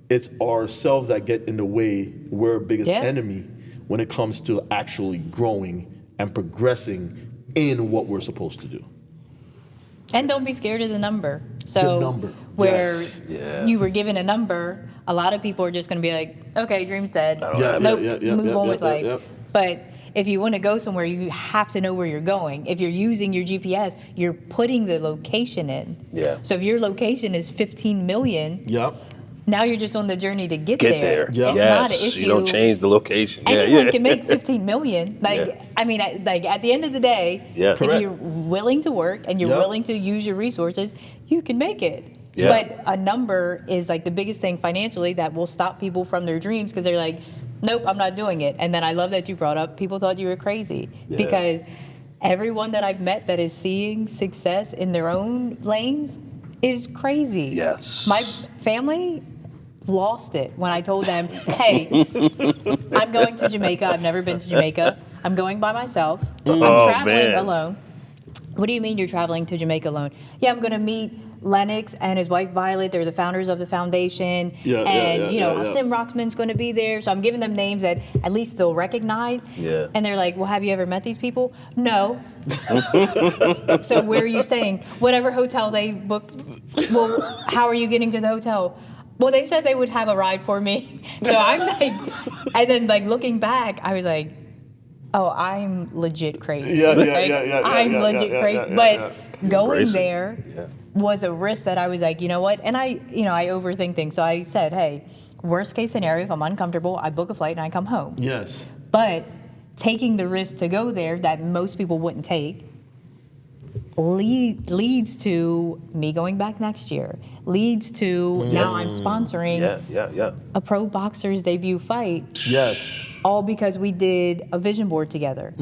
it's ourselves that get in the way. We're our biggest enemy when it comes to actually growing and progressing in what we're supposed to do. And don't be scared of the number. So The number. where Yes. you were given a number, a lot of people are just going to be like, okay, dream's dead. Yeah, Nope, yeah, move on with life. yeah. But if you want to go somewhere, you have to know where you're going. If you're using your GPS, you're putting the location in. Yeah. So if your location is 15 million, Yep. Now you're just on the journey to get Get there. there. Yeah. It's Yes. not an issue. You don't change the location. Anyone can make 15 million. Yeah. I mean, like at the end of the day, Yeah. if Correct. you're willing to work and you're Yep. willing to use your resources, you can make it. Yeah. But a number is like the biggest thing financially that will stop people from their dreams because they're like, nope, I'm not doing it. And then I love that you brought up, people thought you were crazy Yeah. because everyone that I've met that is seeing success in their own lanes is crazy. Yes. My family lost it when I told them, hey, I'm going to Jamaica. I've never been to Jamaica. I'm going by myself. I'm traveling man. alone. What do you mean you're traveling to Jamaica alone? Yeah, I'm going to meet Lennox and his wife Violet. They're the founders of the foundation. Sim Roxman's going to be there. So I'm giving them names that at least they'll recognize. Yeah. And they're like, well, have you ever met these people? No. So where are you staying? Whatever hotel they booked. Well, how are you getting to the hotel? Well, they said they would have a ride for me. So I'm like, and then like looking back, I was like, oh, I'm legit crazy. Yeah. I'm legit crazy. But going Embrace it. there Yeah. was a risk that I was like, you know what? And I overthink things. So I said, hey, worst case scenario, if I'm uncomfortable, I book a flight and I come home. Yes. But taking the risk to go there that most people wouldn't take leads to me going back next year, leads to now I'm sponsoring Yeah. a pro boxer's debut fight, Yes. all because we did a vision board together.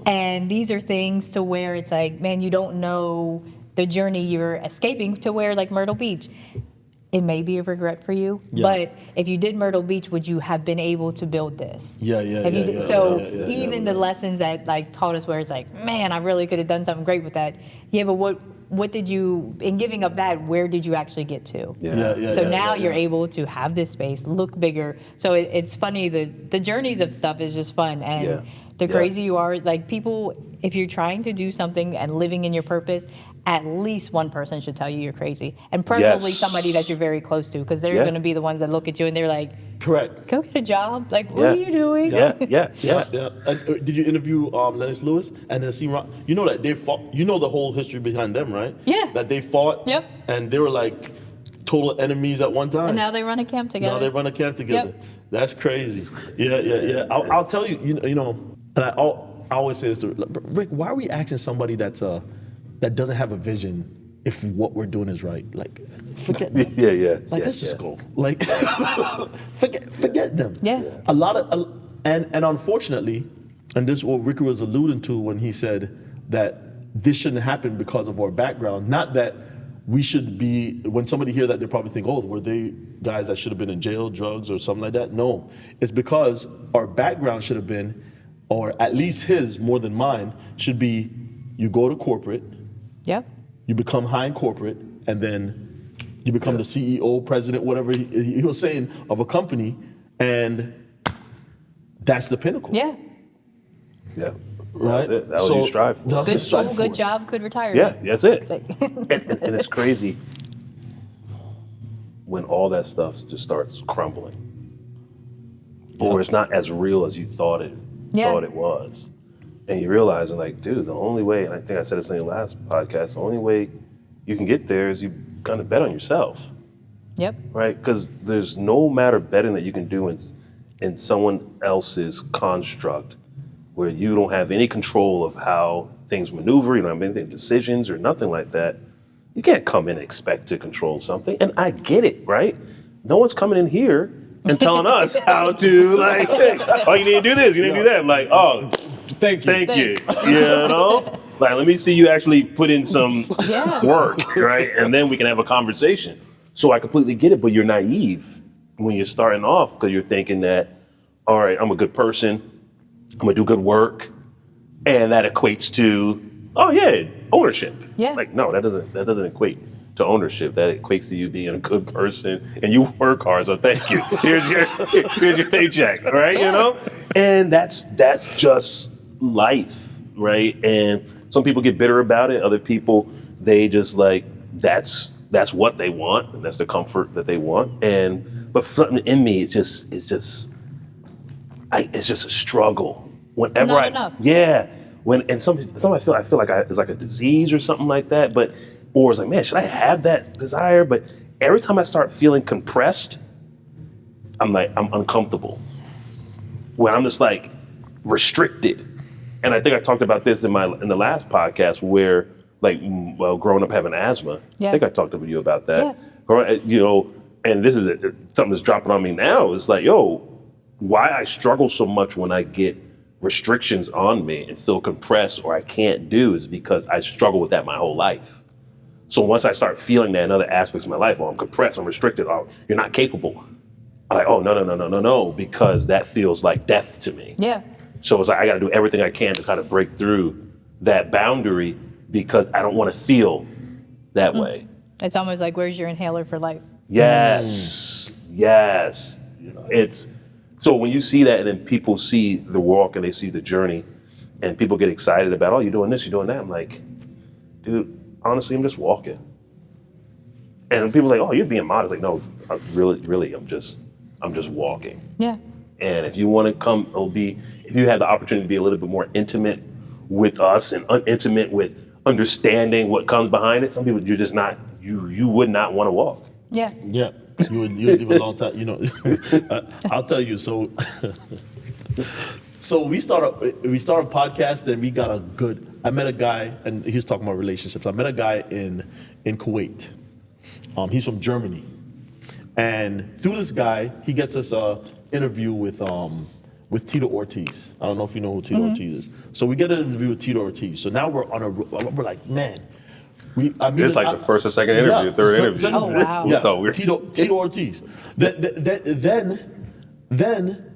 And these are things to where it's like, man, you don't know the journey you're escaping to where like Myrtle Beach. It may be a regret for you, Yeah. but if you did Myrtle Beach, would you have been able to build this? Yeah. So even the lessons that like taught us where it's like, man, I really could have done something great with that. Yeah, but what did you, in giving up that, where did you actually get to? So now you're able to have this space, look bigger. So it's funny, the journeys of stuff is just fun. And the crazy you are, like people, if you're trying to do something and living in your purpose, at least one person should tell you you're crazy. And preferably Yes. somebody that you're very close to, because they're Yeah. going to be the ones that look at you and they're like, Correct. go get a job. Like, what are you doing? Yeah. Did you interview Lennox Lewis and then see Ron? You know that they fought. You know the whole history behind them, right? Yeah. That they fought. Yep. And they were like total enemies at one time. And now they run a camp together. Now they run a camp together. Yep. That's crazy. Yeah. I'll tell you. You know, and I always say this to Rick. Why are we asking somebody that doesn't have a vision if what we're doing is right? Like, forget them. Like, let's just go. Like, forget them. Yeah. A lot of, and unfortunately, and this is what Ricky was alluding to when he said that this shouldn't happen because of our background. Not that we should be, when somebody hear that, they probably think, oh, were they guys that should have been in jail, drugs, or something like that? No. It's because our background should have been, or at least his more than mine, should be you go to corporate, Yep. you become high in corporate, and then you become the CEO, president, whatever he was saying, of a company, and that's the pinnacle. Yeah. Yeah. Right? That's it. That was what you strive for. That's what you Good strive school, for. good job, good retirement. Yeah, that's it. Like- And it's crazy when all that stuff just starts crumbling, or it's not as real as you thought it was, and you realize, like, dude, the only way, and I think I said this in your last podcast, the only way you can get there is you kind of bet on yourself, Yep. right? Because there's no matter betting that you can do in someone else's construct where you don't have any control of how things maneuver, you don't have any decisions or nothing like that. You can't come in and expect to control something. And I get it, right? No one's coming in here and telling us how to, like, hey, oh, you need to do this, you need to do that. I'm like, oh, Thank you. thank you. You know? Like, let me see you actually put in some work, right? And then we can have a conversation. So I completely get it, but you're naive when you're starting off because you're thinking that, all right, I'm a good person, I'm gonna do good work, and that equates to, oh yeah, ownership. Yeah. Like, no, that doesn't equate to ownership. That equates to you being a good person and you work hard. So thank you. Here's your paycheck, right? You know, and that's just life, right? And some people get bitter about it. Other people, they just like that's what they want, and that's the comfort that they want. But something in me, it's just a struggle. Whenever Not enough. Some I feel like it's like a disease or something like that. Or it's like, man, should I have that desire? every time I start feeling compressed, I'm uncomfortable. Where I'm just like restricted. And I think I talked about this in the last podcast where growing up having asthma. Yeah. I think I talked to you about that. Yeah. And this is something that's dropping on me now. It's like, why I struggle so much when I get restrictions on me and feel compressed or I can't do is because I struggle with that my whole life. So once I start feeling that in other aspects of my life, I'm compressed, I'm restricted, you're not capable. I'm like, no, because that feels like death to me. Yeah. So it's like I got to do everything I can to kind of break through that boundary because I don't want to feel that way. It's almost like, where's your inhaler for life? Yes. It's so when you see that and then people see the walk and they see the journey and people get excited about, you're doing this, you're doing that. I'm like, dude, honestly, I'm just walking. And people are like, you're being modest. Like, no, really, I'm just walking. Yeah. And if you want to come, if you have the opportunity to be a little bit more intimate with us and intimate with understanding what comes behind it, some people you're just not, you would not want to walk. Yeah. Yeah, you would leave a long time. I'll tell you. So we started a podcast, and we got I met a guy, and he was talking about relationships. I met a guy in Kuwait. He's from Germany, and through this guy, he gets us a interview with Tito Ortiz. I don't know if you know who Tito Ortiz is. So we get an interview with Tito Ortiz. So now we're like, man. It's like the first or second interview, third interview. Oh, wow. Yeah, Tito Ortiz. Then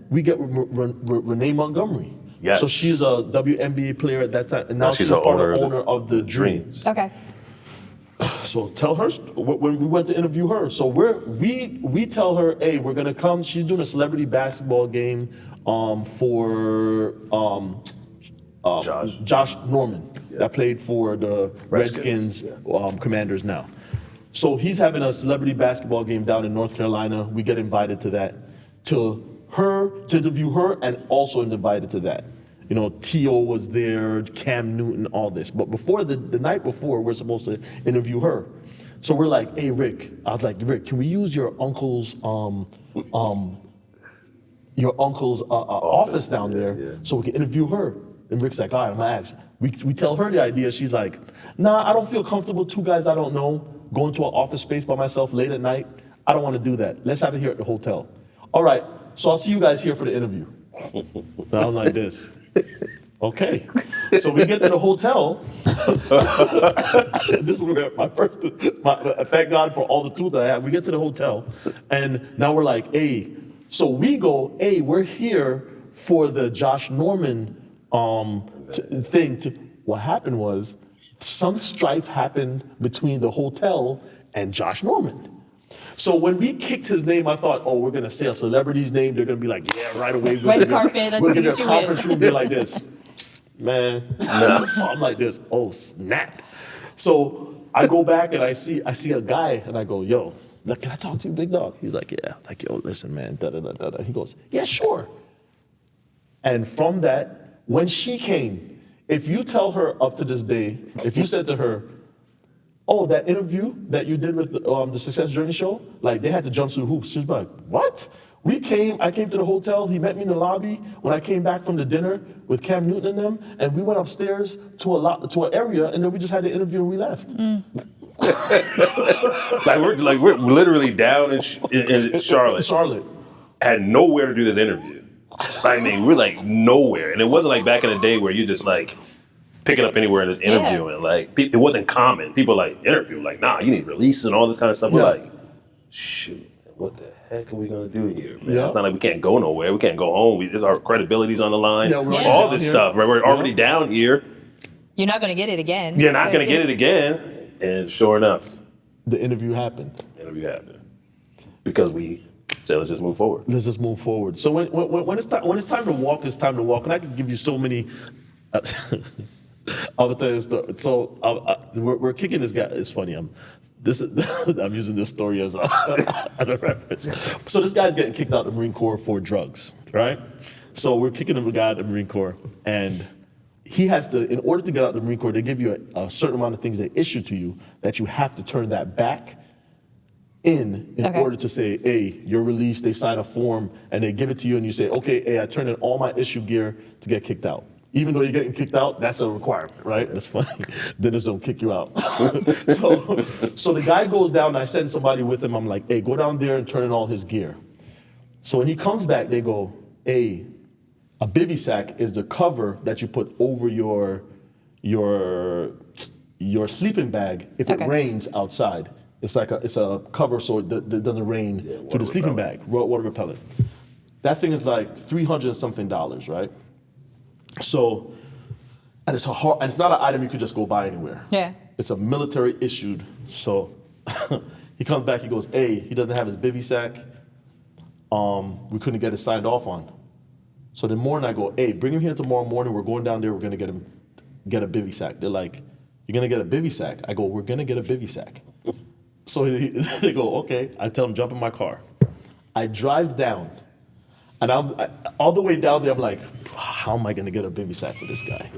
we get Renee Montgomery. Yes. So she's a WNBA player at that time, and now she's a owner of the Dreams. Okay. So tell her when we went to interview her. So we tell her, hey, we're gonna come. She's doing a celebrity basketball game for Josh Norman that played for the Redskins Commanders now. So he's having a celebrity basketball game down in North Carolina. We get invited to that, to interview her, and also invited to that. T.O. was there, Cam Newton, all this. But before the night before, we're supposed to interview her. So we're like, hey, Rick. I was like, Rick, can we use your uncle's office down there so we can interview her? And Rick's like, all right, I'm gonna ask. We tell her the idea. She's like, nah, I don't feel comfortable. Two guys I don't know going to an office space by myself late at night. I don't want to do that. Let's have it here at the hotel. All right, so I'll see you guys here for the interview. And I'm like this. Okay. So we get to the hotel. This is where thank God for all the tools that I have. We get to the hotel, and now we're like, hey. So we go, hey, we're here for the Josh Norman thing. What happened was some strife happened between the hotel and Josh Norman. So when we kicked his name, I thought, we're going to say a celebrity's name. They're going to be like, yeah, right away. Red carpet, we're going to conference room be like this. Man, I'm like this. Oh, snap. So I go back and I see a guy and I go, yo, look, can I talk to you, big dog? He's like, yeah. Like, yo, listen, man. Da-da-da-da-da. He goes, yeah, sure. And from that, when she came, if you tell her up to this day, if you said to her, that interview that you did with the Success Journey show, like they had to jump through hoops. She's like, what? I came to the hotel, he met me in the lobby when I came back from the dinner with Cam Newton and them, and we went upstairs to an area, and then we just had the interview and we left. we're literally down in Charlotte. Had nowhere to do this interview. I mean, we're like nowhere. And it wasn't like back in the day where you just like picking up anywhere and just interviewing. Yeah. Like it wasn't common. People like interview, like, nah, you need release and all this kind of stuff. Yeah. We're like, shoot, what the heck are we gonna do here, man? Yeah. It's not like we can't go nowhere. We can't go home. Our credibility's on the line. Yeah, all this stuff, right? We're already down here. You're not gonna get it again. You're not gonna get it again. And sure enough, the interview happened. Because we said, let's just move forward. So when it's time to walk, it's time to walk. And I can give you so many. I'll tell you a story. So we're kicking this guy. It's funny. I'm using this story as a reference. So this guy's getting kicked out of the Marine Corps for drugs, right? So we're kicking a guy out of the Marine Corps, and he has to, in order to get out of the Marine Corps, they give you a certain amount of things they issue to you that you have to turn that back in Okay. order to say, hey, you're released. They sign a form and they give it to you and you say, okay, hey, I turned in all my issue gear to get kicked out. Even though you're getting kicked out, that's a requirement, right? That's funny. Dentists don't kick you out. so the guy goes down and I send somebody with him. I'm like, hey, go down there and turn in all his gear. So when he comes back, they go, hey, a bivy sack is the cover that you put over your sleeping bag if it Okay. rains outside. It's a cover so it doesn't rain through the sleeping bag, water repellent. That thing is like $300 and something, right? So, and it's not an item you could just go buy anywhere. Yeah. It's a military issued. So he comes back, he goes, hey, he doesn't have his bivy sack. We couldn't get it signed off on. So the morning I go, hey, bring him here tomorrow morning. We're going down there. We're gonna get a bivy sack. They're like, you're gonna get a bivy sack? I go, we're gonna get a bivy sack. So they go, okay. I tell them, jump in my car. I drive down, and all the way down there, I'm like, how am I gonna get a bivy sack for this guy,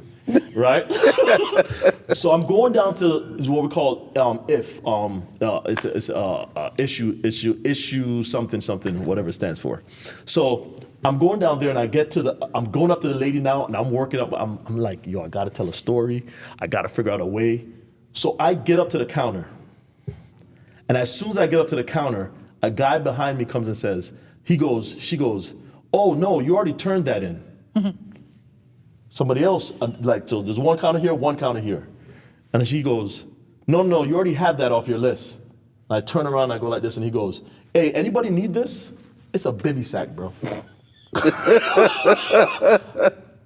right? So I'm going down to what we call issue something, whatever it stands for. So I'm going down there and I'm going up to the lady now and I'm working up. I'm like, yo, I gotta tell a story. I gotta figure out a way. So I get up to the counter. And as soon as I get up to the counter, a guy behind me comes and says, she goes, oh no, you already turned that in. Somebody else, so there's one counter here. And then she goes, no, you already have that off your list. And I turn around and I go like this and he goes, hey, anybody need this? It's a bivy sack, bro.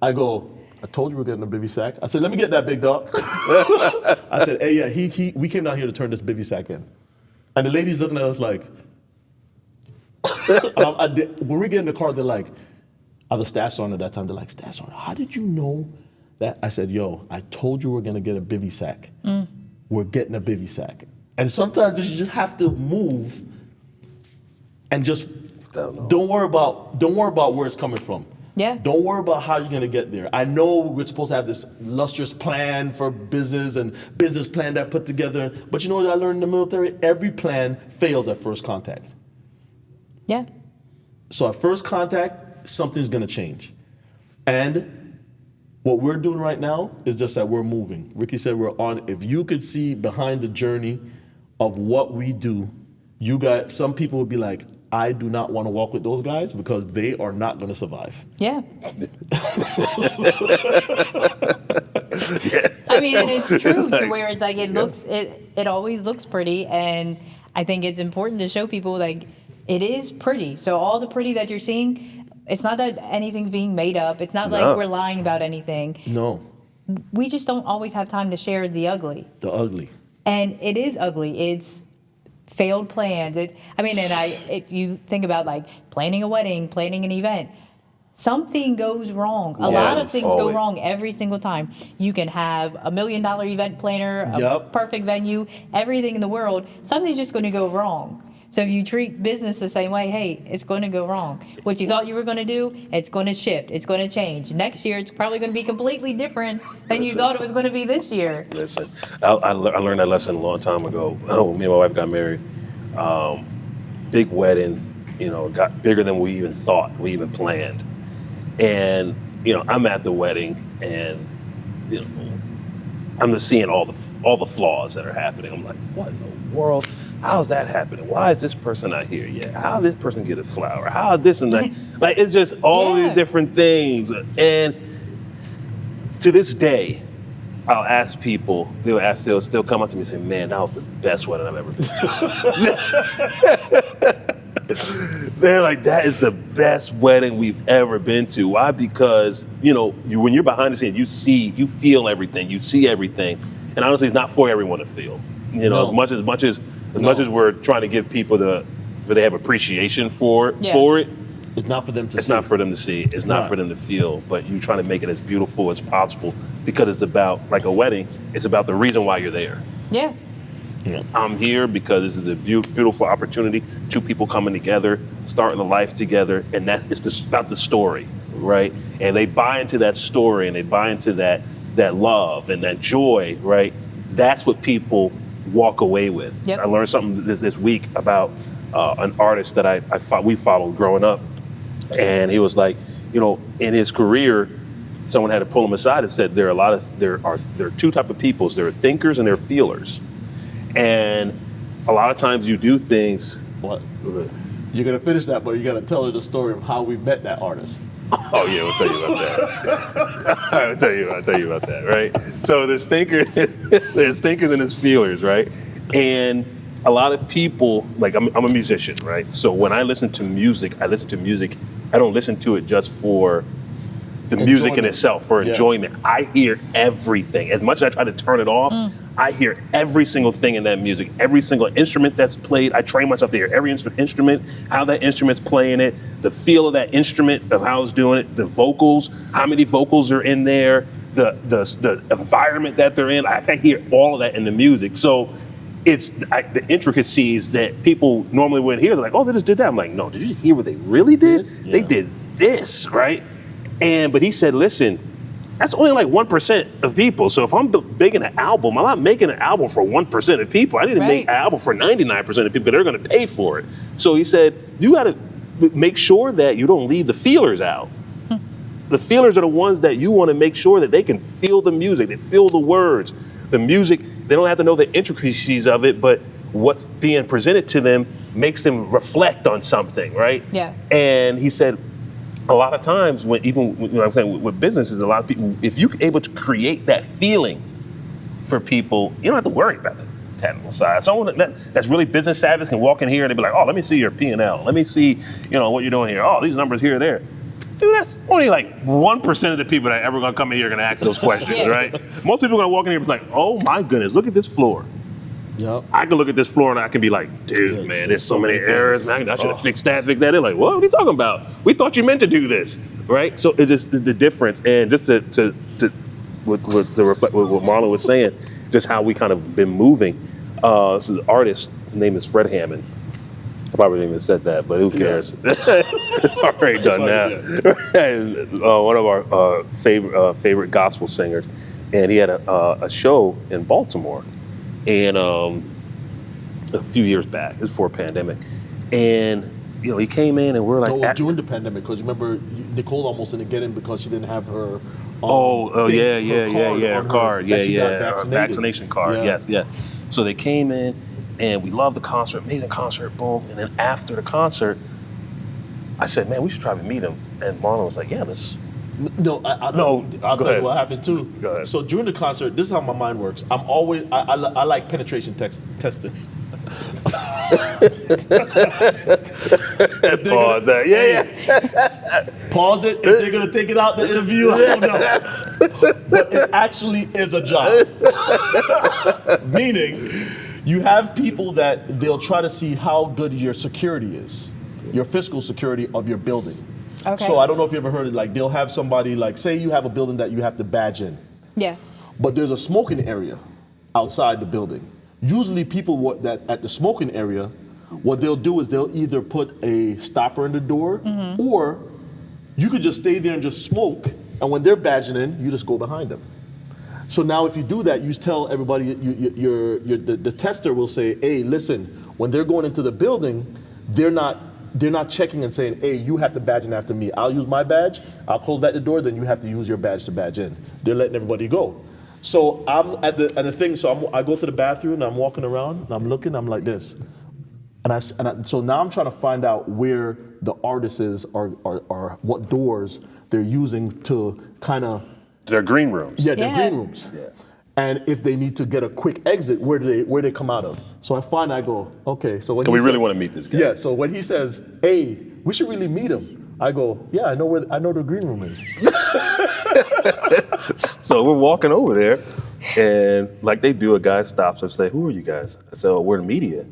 I go, I told you we're getting a bivy sack. I said, let me get that, big dog. I said, hey, yeah, we came down here to turn this bivy sack in. And the lady's looking at us like, when we get in the car, they're like, the staff sergeant at that time, they're like, staff sergeant, how did you know that? I said, yo, I told you we're gonna get a bivy sack. We're getting a bivy sack. And sometimes you just have to move and just don't worry about where it's coming from. Yeah. Don't worry about how you're gonna get there. I know we're supposed to have this lustrous plan for business and business plan that put together, but you know what I learned in the military? Every plan fails at first contact. Yeah. So at first contact, something's gonna change. And what we're doing right now is just that we're moving. Ricky said we're on. If you could see behind the journey of what we do, some people would be like, I do not want to walk with those guys because they are not going to survive. Yeah. I mean, and it's true to where it's like it always looks pretty, and I think it's important to show people like it is pretty. So all the pretty that you're seeing, it's not that anything's being made up. It's not like we're lying about anything. No. We just don't always have time to share the ugly. The ugly. And it is ugly. It's failed plans. If you think about like planning a wedding, planning an event, something goes wrong. A lot of things go wrong every single time. You can have $1 million event planner, a perfect venue, everything in the world. Something's just going to go wrong. So if you treat business the same way, hey, it's going to go wrong. What you thought you were going to do, it's going to shift. It's going to change. Next year, it's probably going to be completely different than you thought it was going to be this year. Listen, I learned that lesson a long time ago. Me and my wife got married. Big wedding, got bigger than we even thought, we even planned. And, I'm at the wedding and, I'm just seeing all the flaws that are happening. I'm like, what in the world? How's that happening? Why is this person not here yet? How did this person get a flower? How this and that? Like, it's just all these different things. And to this day, I'll ask people, they'll still come up to me and say, man, that was the best wedding I've ever been to. They're like, that is the best wedding we've ever been to. Why? Because, when you're behind the scenes, you feel everything, you see everything. And honestly, it's not for everyone to feel. As much as we're trying to give people so they have appreciation for it. It's not for them to see. It's not for them to see. It's not for them to feel. But you're trying to make it as beautiful as possible because it's about, like a wedding, it's about the reason why you're there. Yeah. I'm here because this is a beautiful opportunity. Two people coming together, starting a life together, and that is just about the story, right? And they buy into that story and they buy into that love and that joy, right? That's what people walk away with. Yep. I learned something this week about an artist that we followed growing up, and he was like, in his career, someone had to pull him aside and said there are two type of people. There are thinkers and there are feelers, and a lot of times you do things. What? You're gonna finish that, but you gotta tell her the story of how we met that artist. Oh yeah, we'll tell you about that. I'll tell you about that, right? So there's thinkers and there's feelers, right? And a lot of people, like I'm a musician, right? So when I listen to music, I don't listen to it just for the music in itself, for enjoyment. I hear everything. As much as I try to turn it off, I hear every single thing in that music, every single instrument that's played. I train myself to hear every instrument, how that instrument's playing it, the feel of that instrument, of how it's doing it, the vocals, how many vocals are in there, the environment that they're in. I hear all of that in the music. So it's the intricacies that people normally wouldn't hear. They're like, oh, they just did that. I'm like, no, did you hear what they really did? Yeah. They did this, right? But he said, listen, that's only like 1% of people. So if I'm making an album, I'm not making an album for 1% of people. I need to make an album for 99% of people. They're going to pay for it. So he said, you got to make sure that you don't leave the feelers out. The feelers are the ones that you want to make sure that they can feel the music, they feel the words, the music. They don't have to know the intricacies of it, but what's being presented to them makes them reflect on something, right? Yeah. And he said, a lot of times, I'm saying with businesses, a lot of people, if you're able to create that feeling for people, you don't have to worry about the technical side. Someone that's really business savvy can walk in here and they'd be like, oh, let me see your P&L. Let me see, what you're doing here. Oh, these numbers here or there. Dude, that's only like 1% of the people that are ever gonna come in here are gonna ask those questions, right? Most people are gonna walk in here and be like, oh my goodness, look at this floor. Yep. I can look at this floor and I can be like, dude, man, there's so many errors. Man, I should have fixed that, fixed that. They're like, what are you talking about? We thought you meant to do this, right? So it's just the difference. And just to reflect what Marlon was saying, just how we kind of been moving. This is an artist, his name is Fred Hammond. I probably didn't even said that, but who cares? It's already done now. And, one of our favorite gospel singers, and he had a show in Baltimore, and a few years back, it was before pandemic, and he came in and we're like, no, it was during the pandemic, because remember Nicole almost didn't get in because she didn't have her. Her card, vaccination card, Yeah. yes. So they came in. And we loved the concert, amazing concert, boom. And then after the concert, I said, man, we should try to meet him. And Marlon was like, yeah, let's. No, I'll tell you what happened too. Go ahead. So during the concert, this is how my mind works. I like penetration testing. Pause that. Yeah. Pause it. If they're gonna take it out the interview, I don't know. But it actually is a job. Meaning, you have people that they'll try to see how good your security is, your physical security of your building. Okay. So I don't know if you ever heard it, like they'll have somebody, like say you have a building that you have to badge in. Yeah. But there's a smoking area outside the building. Usually people that at the smoking area, what they'll do is they'll either put a stopper in the door, or you could just stay there and just smoke, and when they're badging in, you just go behind them. So now if you do that, you tell everybody, the tester will say, hey, listen, when they're going into the building, they're not checking and saying, hey, you have to badge in after me. I'll use my badge, I'll close back the door, then you have to use your badge to badge in. They're letting everybody go. So I'm at the thing, so I go to the bathroom and I'm walking around and I'm looking, I'm like this. So now I'm trying to find out where the artists is or what doors they're using to kind of. They're green rooms. Yeah, they're green rooms. Yeah. And if they need to get a quick exit, where they come out of? So I go, okay. So when we really want to meet this guy. Yeah. So when he says, hey, we should really meet him, I go, yeah, I know the green room is. So we're walking over there, and like they do, a guy stops and say, who are you guys? I said, oh, we're the media.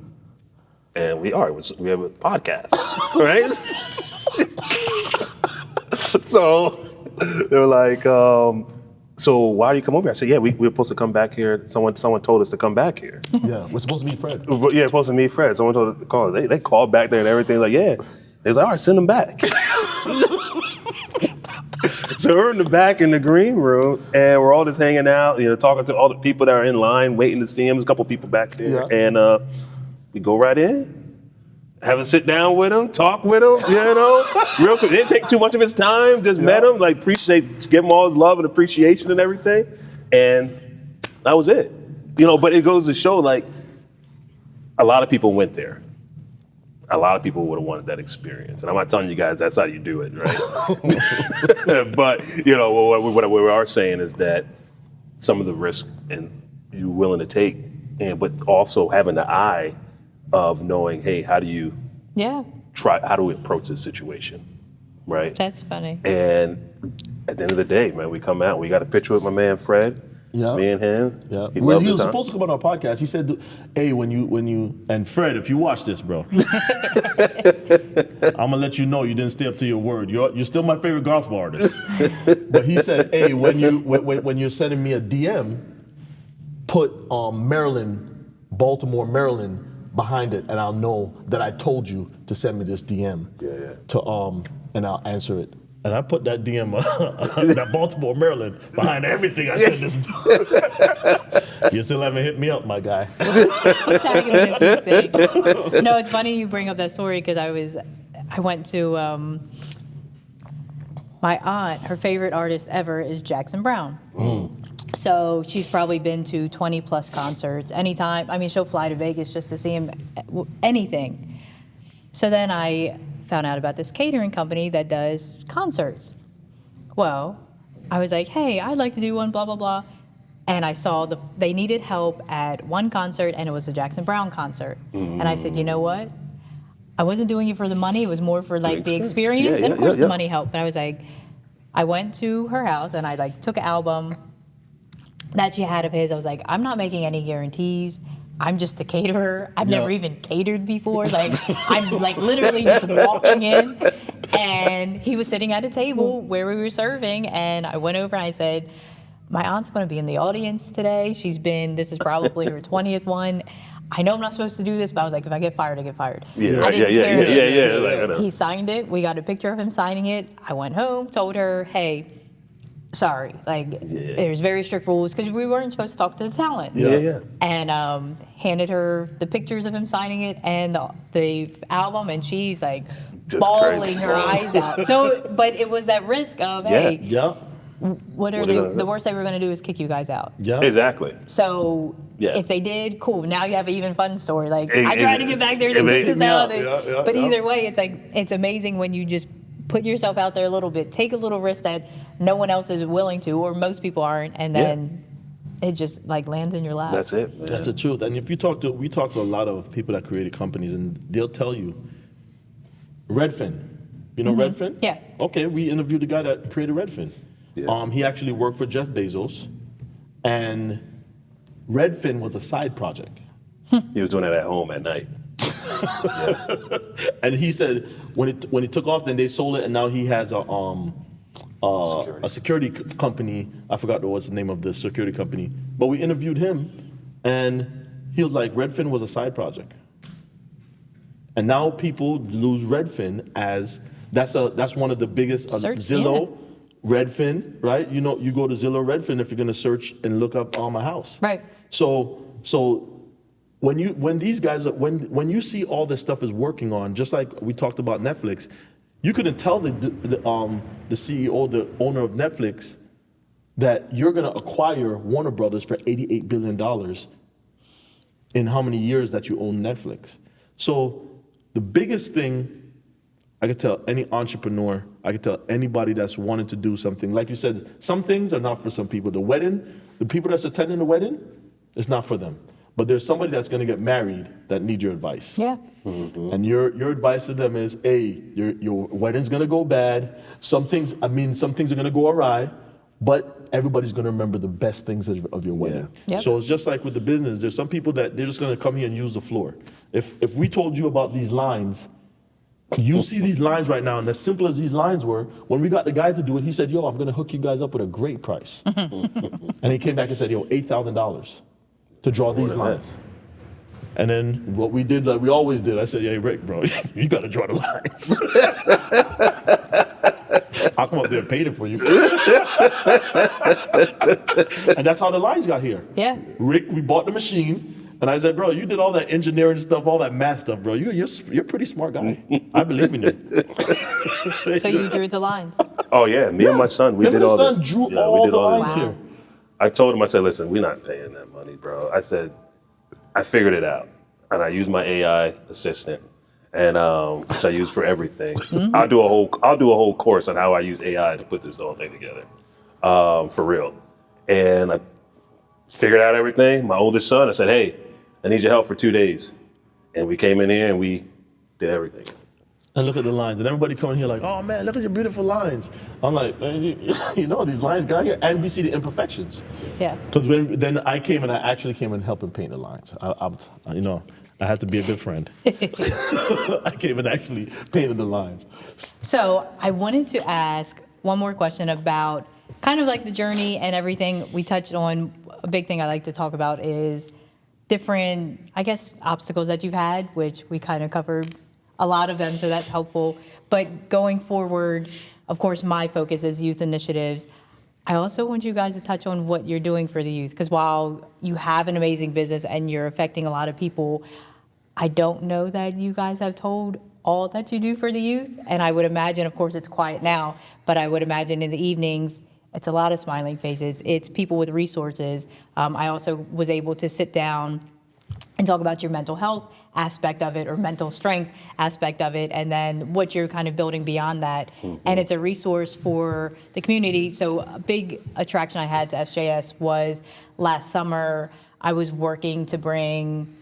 And we have a podcast, right? So they were like, so why do you come over here? I said, yeah, we're supposed to come back here. Someone told us to come back here. Yeah, we're supposed to meet Fred. Yeah, supposed to meet Fred. Someone told us to call. They called back there and everything. Like, yeah. They was like, all right, send them back. So we're in the back in the green room, and we're all just hanging out, talking to all the people that are in line, waiting to see him. There's a couple people back there, and we go right in, have a sit down with him, talk with him, real quick. Didn't take too much of his time, just met him, give him all his love and appreciation and everything, and that was it. But it goes to show, like, a lot of people went there. A lot of people would have wanted that experience. And I'm not telling you guys that's how you do it, right? But, what we are saying is that some of the risk and you're willing to take, but also having the eye of knowing, hey, how do we approach this situation, right? That's funny. And at the end of the day, man, we come out, we got a picture with my man Fred. Yeah. Me and him. Yeah. He was supposed to come on our podcast. He said, "Hey, when you and Fred, if you watch this, bro, I'm gonna let you know you didn't stay up to your word. You're still my favorite gospel artist." But he said, "Hey, when you're sending me a DM, put Baltimore, Maryland behind it, and I'll know that I told you to send me this DM. And I'll answer it." And I put that DM, that Baltimore, Maryland, behind everything I said this. You still haven't hit me up, my guy. Tagging in a few things. No, it's funny you bring up that story because I went to my aunt. Her favorite artist ever is Jackson Browne. So she's probably been to 20 plus concerts. Anytime, she'll fly to Vegas just to see him. Anything. So then I found out about this catering company that does concerts. Well, I was like, hey, I'd like to do one, blah, blah, blah. And I saw they needed help at one concert, and it was a Jackson Browne concert. And I said, you know what? I wasn't doing it for the money. It was more for the experience. And of course the money helped. But I was like, I went to her house and I took an album that she had of his. I was like, I'm not making any guarantees. I'm just the caterer. I've never even catered before. I'm literally just walking in, and he was sitting at a table where we were serving, and I went over and I said, my aunt's going to be in the audience today. This is probably her 20th one. I know I'm not supposed to do this, but I was like, if I get fired, I get fired. I didn't care. He signed it. We got a picture of him signing it. I went home, told her, hey, sorry, there's very strict rules because we weren't supposed to talk to the talent. And handed her the pictures of him signing it and the album, and she's just bawling her eyes out. So, but it was that risk of, hey, what are the worst they were going to do is kick you guys out. Yeah, exactly. So if they did, cool. Now you have an even fun story. I tried to get back there to kick this out. But either way, it's amazing when you just put yourself out there a little bit, take a little risk that no one else is willing to, or most people aren't, and then it just lands in your lap. That's it. Man. That's the truth. And if we talk to a lot of people that created companies, and they'll tell you, Redfin, Redfin? Yeah. Okay, we interviewed the guy that created Redfin. Yeah. He actually worked for Jeff Bezos, and Redfin was a side project. He was doing it at home at night. And he said when it took off, then they sold it, and now he has a security company. I forgot what's the name of the security company, but we interviewed him, and he was like, Redfin was a side project, and now people lose Redfin as that's one of the biggest Zillow. Redfin, right? You go to Zillow, Redfin if you're going to search and look up a house, right? So when you see all this stuff is working on, just like we talked about Netflix, you couldn't tell the CEO, the owner of Netflix, that you're going to acquire Warner Brothers for $88 billion in how many years that you own Netflix. So the biggest thing I could tell any entrepreneur, I could tell anybody that's wanting to do something, like you said, some things are not for some people. The people that's attending the wedding, it's not for them. But there's somebody that's going to get married that needs your advice. Yeah. Mm-hmm. And your advice to them is, hey, your wedding's going to go bad. Some things are going to go awry, but everybody's going to remember the best things of your wedding. Yeah. Yep. So it's just like with the business. There's some people that they're just going to come here and use the floor. If we told you about these lines, you see these lines right now, and as simple as these lines were, when we got the guy to do it, he said, yo, I'm going to hook you guys up with a great price. And he came back and said, yo, $8,000 to draw these lines. And then what we did, like we always did, I said, hey, Rick, bro, you got to draw the lines. I'll come up there and paint it for you. And that's how the lines got here. Yeah. Rick, we bought the machine. And I said, bro, you did all that engineering stuff, all that math stuff, bro. You're a pretty smart guy. I believe in you. So you drew the lines. Oh yeah, me and my son, we Him did and his all son this. drew Yeah, all we did the all lines this. Wow. here. I told him, I said, listen, we're not paying that money, bro. I said, I figured it out, and I used my AI assistant, and which I use for everything. I'll do a whole course on how I use AI to put this whole thing together, for real. And I figured out everything. My oldest son, I said, hey, I need your help for 2 days, and we came in here and we did everything. And look at the lines. And everybody coming here like, oh man, look at your beautiful lines. I'm like, man, you know, these lines got here. And we see the imperfections. Yeah. Because then I came and I actually came and helped him paint the lines. I had to be a good friend. I came and actually painted the lines. So I wanted to ask one more question about kind of like the journey and everything we touched on. A big thing I like to talk about is different, I guess, obstacles that you've had, which we kind of covered a lot of them, so that's helpful. But going forward, of course, my focus is youth initiatives. I also want you guys to touch on what you're doing for the youth, because while you have an amazing business and you're affecting a lot of people, I don't know that you guys have told all that you do for the youth. And I would imagine, of course, it's quiet now, but I would imagine in the evenings, it's a lot of smiling faces. It's people with resources. I also was able to sit down and talk about your mental health aspect of it, or mental strength aspect of it, and then what you're kind of building beyond that. And it's a resource for the community. So a big attraction I had to SJS was last summer, I was working to bring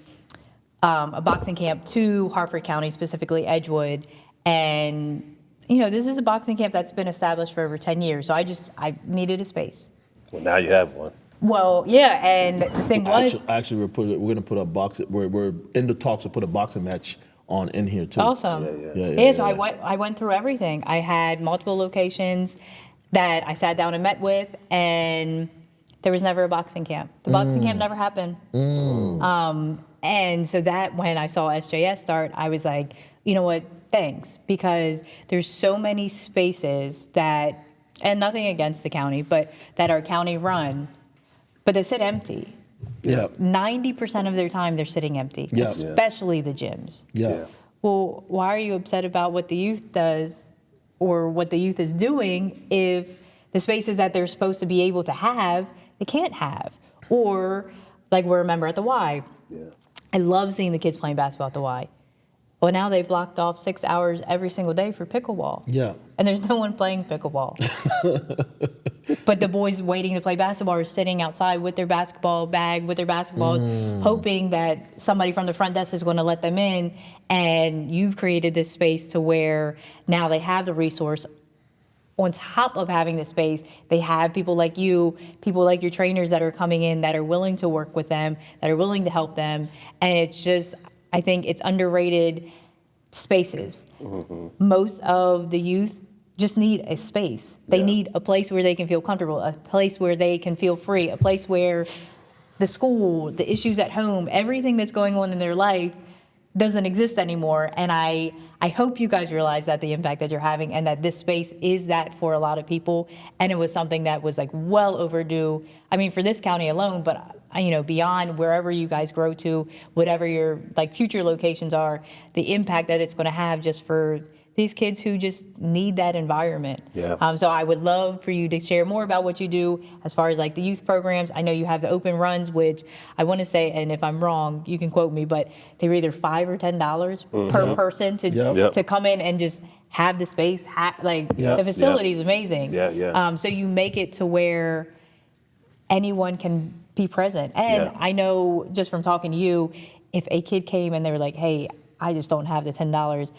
a boxing camp to Harford County, specifically Edgewood. And, you know, this is a boxing camp that's been established for over 10 years. So I needed a space. Well, now you have one. Well, yeah, and the thing was... Actually, we're going to put a boxing, we're in the talks to put a boxing match on in here too. Awesome. So I went through everything. I had multiple locations that I sat down and met with, and there was never a boxing camp. The boxing camp never happened. And so that when I saw SJS start, I was like, you know what, thanks. Because there's so many spaces that, and nothing against the county, but that are county run, but they sit empty. Yeah. 90% of their time they're sitting empty, Yeah. especially the gyms. Yeah. Well, why are you upset about what the youth does or what the youth is doing if the spaces that they're supposed to be able to have, they can't have? Or like we're a member at the Y. Yeah. I love seeing the kids playing basketball at the Y. Well, now they blocked off 6 hours every single day for pickleball. Yeah. And there's no one playing pickleball. But the boys waiting to play basketball are sitting outside with their basketball bag, with their basketballs, hoping that somebody from the front desk is going to let them in. And you've created this space to where now they have the resource. On top of having the space, they have people like you, people like your trainers that are coming in that are willing to work with them, that are willing to help them. And it's just, I think it's underrated spaces. Most of the youth just need a space. They need a place where they can feel comfortable, a place where they can feel free, a place where the school, the issues at home, everything that's going on in their life doesn't exist anymore. And I hope you guys realize that the impact that you're having and that this space is that for a lot of people. And it was something that was like well overdue. I mean, for this county alone, but you know, beyond wherever you guys grow to, whatever your like future locations are, the impact that it's going to have just for these kids who just need that environment. Yeah. So I would love for you to share more about what you do as far as like the youth programs. I know you have the open runs, which I want to say, and if I'm wrong, you can quote me, but they were either $5 or $10 per person to come in and just have the space. The facility is amazing. So you make it to where anyone can be present. And I know just from talking to you, if a kid came and they were like, hey, I just don't have the $10,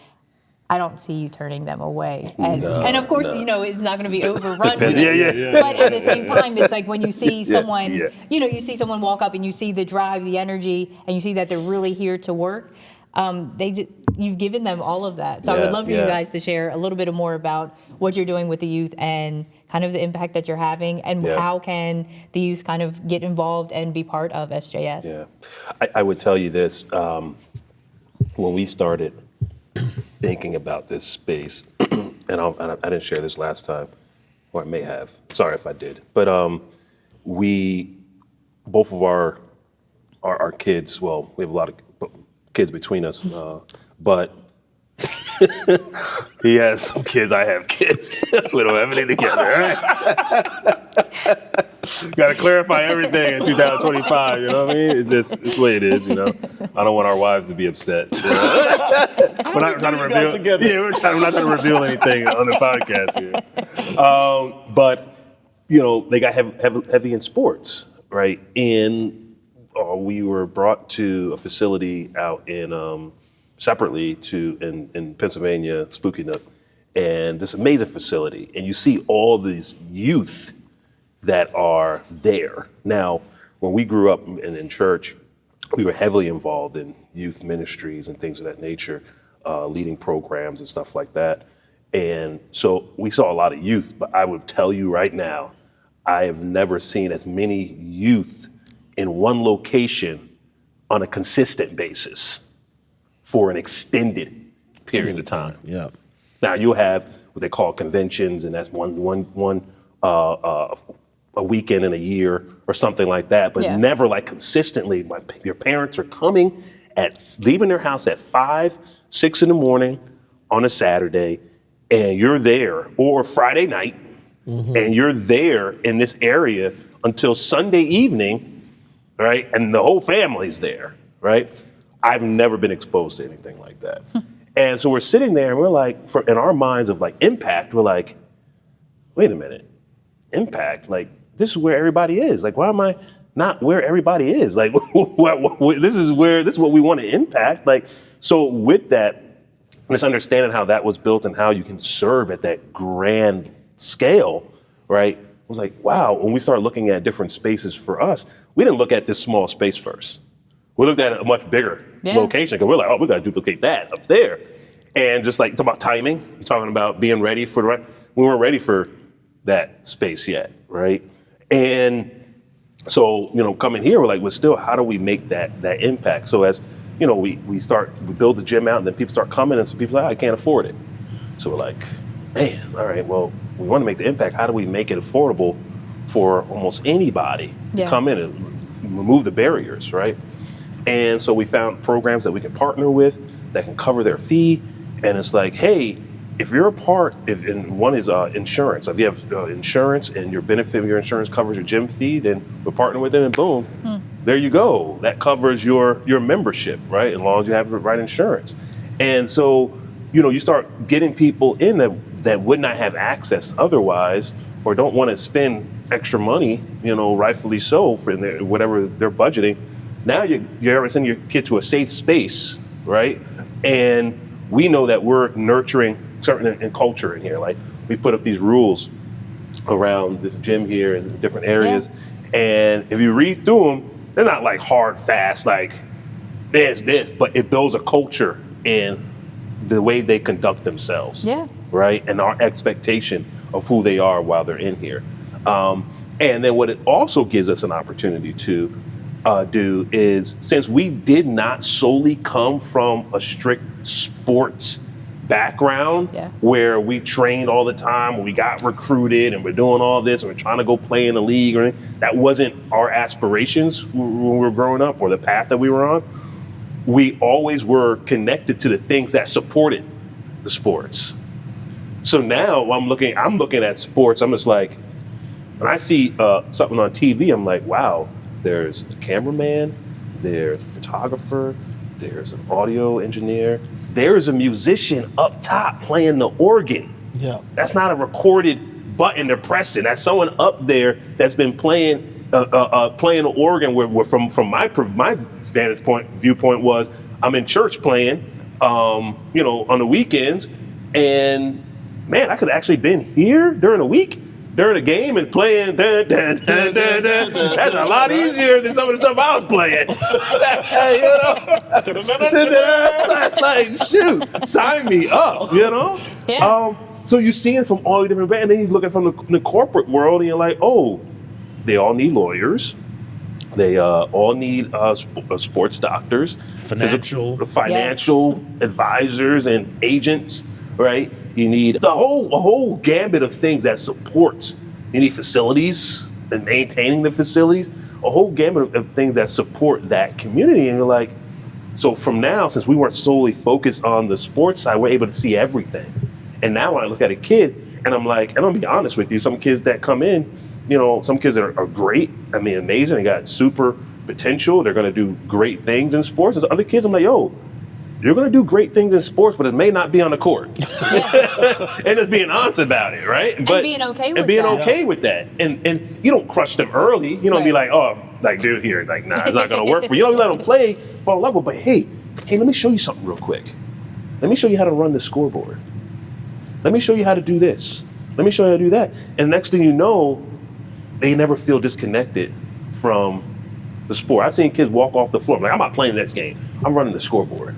I don't see you turning them away. And of course, you know, it's not going to be overrun. But at the same time, it's like when you see someone, you know, you see someone walk up and you see the drive, the energy, and you see that they're really here to work. You've given them all of that. So I would love for you guys to share a little bit more about what you're doing with the youth and kind of the impact that you're having, and how can the youth kind of get involved and be part of SJS. I would tell you this, when we started thinking about this space, and I didn't share this last time, or I may have. Sorry if I did. But both of our kids, well, we have a lot of kids between us, but he has some kids, I have kids. We don't have any together, right? Got to clarify everything in 2025, you know what I mean? It's the way it is, you know? I don't want our wives to be upset. You know? We're not trying to reveal, we're not trying to reveal anything on the podcast here. But, you know, they got heavy in sports, right? And we were brought to a facility out in separately in Pennsylvania, Spooky Nook, and this amazing facility. And you see all these youth that are there. Now, when we grew up in church, we were heavily involved in youth ministries and things of that nature, leading programs and stuff like that. And so we saw a lot of youth, but I would tell you right now, I have never seen as many youth in one location on a consistent basis for an extended period of time. Yeah. Now you'll have what they call conventions, and that's one a weekend in a year or something like that, but never like consistently. Your parents are leaving their house at 5, 6 in the morning on a Saturday, and you're there, or Friday night, and you're there in this area until Sunday evening, right? And the whole family's there, right? I've never been exposed to anything like that. And so we're sitting there and we're like, in our minds of like impact, we're like, wait a minute, impact? Like, this is where everybody is. Like, why am I not where everybody is? Like, this is what we want to impact. Like, so with that, this understanding how that was built and how you can serve at that grand scale, right? I was like, wow, when we started looking at different spaces for us, we didn't look at this small space first. We looked at a much bigger location because we're like, oh, we got to duplicate that up there. And just like, talk about timing, you're talking about being ready for we weren't ready for that space yet, right? And so, you know, coming here, we're like, well, still, how do we make that impact? So as, you know, we build the gym out and then people start coming and some people are like, I can't afford it. So we're like, man, all right, well, we want to make the impact. How do we make it affordable for almost anybody to come in and remove the barriers, right? And so we found programs that we can partner with that can cover their fee. And it's like, hey, if you're and one is insurance. If you have insurance and your benefit of your insurance covers your gym fee, then we're partnering with them and boom, there you go. That covers your membership, right? As long as you have the right insurance. And so, you know, you start getting people in that would not have access otherwise or don't want to spend extra money, you know, rightfully so for whatever they're budgeting. Now you're sending your kid to a safe space, right? And we know that we're nurturing certain culture in here. Like we put up these rules around this gym here in different areas. Yeah. And if you read through them, they're not like hard, fast, like there's this, but it builds a culture in the way they conduct themselves. Yeah. Right? And our expectation of who they are while they're in here. And then what it also gives us an opportunity to do is, since we did not solely come from a strict sports background where we trained all the time, we got recruited and we're doing all this and we're trying to go play in the league, or anything, that wasn't our aspirations when we were growing up or the path that we were on. We always were connected to the things that supported the sports. So now I'm looking at sports, I'm just like, when I see something on TV, I'm like, wow, there's a cameraman, there's a photographer, there's an audio engineer, there's a musician up top playing the organ. Yeah. That's not a recorded button they're pressing. That's someone up there that's been playing the organ. Where from my vantage viewpoint was, I'm in church playing, on the weekends, and man, I could have actually been here during the week, during a game and playing. Dun, dun, dun, dun, dun. That's a lot easier than some of the stuff I was playing. Like, shoot, sign me up, Yeah. So you see it from all the different bands, and then you look at it from the corporate world, and you're like, oh, they all need lawyers. They all need sports doctors, financial advisors and agents, right? You need a whole gambit of things that supports. You need facilities and maintaining the facilities, a whole gambit of things that support that community. And you're like, so from now, since we weren't solely focused on the sports side, we're able to see everything. And now when I look at a kid, and I'm like, and I'm gonna be honest with you, some kids that come in, some kids are great, amazing, they got super potential, they're gonna do great things in sports. There's other kids, I'm like, yo, you're gonna do great things in sports, but it may not be on the court. And just being honest about it, right? And being okay with that. And being okay with that. And you don't crush them early. You don't be like, oh, like, dude, here, like, nah, it's not gonna work for you. You don't let them play, fall in love with, but hey, let me show you something real quick. Let me show you how to run the scoreboard. Let me show you how to do this. Let me show you how to do that. And next thing you know, they never feel disconnected from the sport. I've seen kids walk off the floor. I'm like, I'm not playing the next game. I'm running the scoreboard.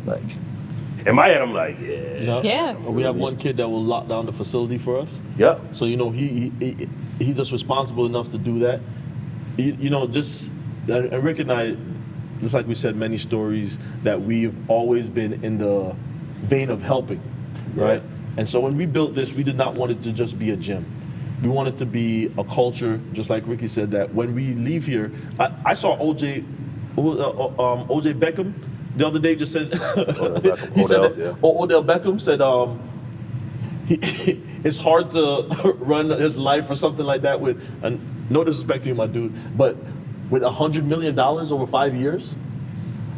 Like, in my head, I'm like, Yeah. We have one kid that will lock down the facility for us. Yep. So he's just responsible enough to do that. And Rick and I, just like we said, many stories that we've always been in the vein of helping, right? And so when we built this, we did not want it to just be a gym. We want it to be a culture, just like Ricky said, that when we leave here, I saw OJ Beckham the other day just said, Odell Beckham said, it's hard to run his life or something like that with, and no disrespect to you, my dude, but with $100 million over 5 years.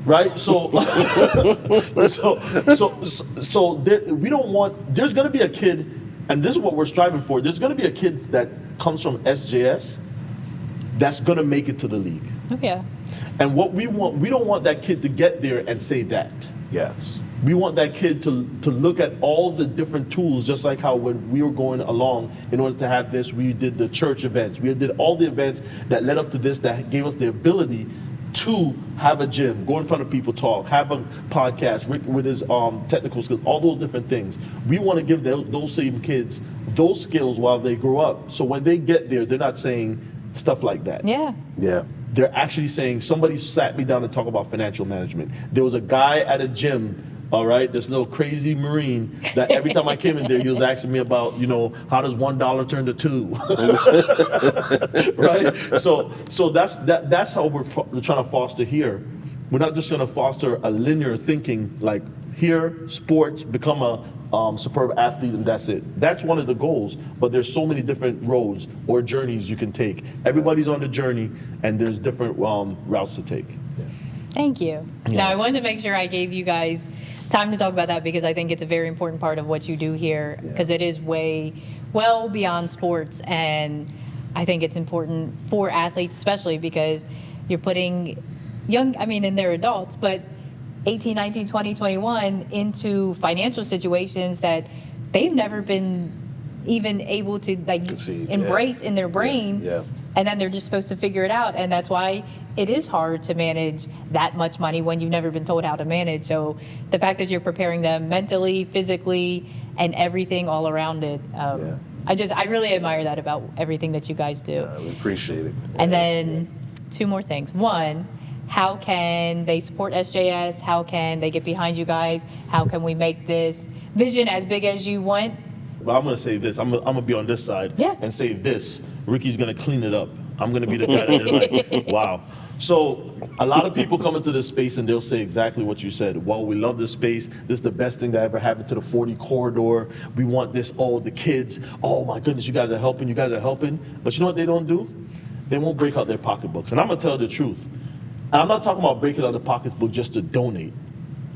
Right, so we don't want. There's going to be a kid, and this is what we're striving for. There's going to be a kid that comes from SJS that's going to make it to the league. Oh, yeah. And what we don't want that kid to get there and say that. Yes. We want that kid to look at all the different tools, just like how when we were going along, in order to have this, we did the church events. We did all the events that led up to this, that gave us the ability to have a gym, go in front of people, talk, have a podcast, Rick with his technical skills, all those different things. We want to give those same kids those skills while they grow up. So when they get there, they're not saying stuff like that. Yeah. Yeah. They're actually saying, somebody sat me down and talk about financial management. There was a guy at a gym, all right, this little crazy Marine, that every time I came in there, he was asking me about, how does $1 turn to $2? Right? So that's how we're trying to foster here. We're not just going to foster a linear thinking, like here, sports, become a superb athlete, and that's it. That's one of the goals, but there's so many different roads or journeys you can take. Everybody's on the journey, and there's different routes to take. Thank you. Yes. Now, I wanted to make sure I gave you guys time to talk about that because I think it's a very important part of what you do here because it is well beyond sports, and I think it's important for athletes especially because you're putting and they're adults, but 18, 19, 20, 21 into financial situations that they've never been even able to embrace in their brain. Yeah. And then they're just supposed to figure it out. And that's why it is hard to manage that much money when you've never been told how to manage. So the fact that you're preparing them mentally, physically, and everything all around it, I really admire that about everything that you guys do. We appreciate it. And then two more things. One, how can they support SJS? How can they get behind you guys? How can we make this vision as big as you want? Well, I'm going to say this. I'm going to be on this side and say this. Ricky's going to clean it up. I'm going to be the guy that's like, wow. So a lot of people come into this space and they'll say exactly what you said. Well, we love this space. This is the best thing that ever happened to the 40 corridor. We want this. Oh, the kids. Oh, my goodness, you guys are helping. You guys are helping. But you know what they don't do? They won't break out their pocketbooks. And I'm going to tell the truth. And I'm not talking about breaking out the pocketbook just to donate.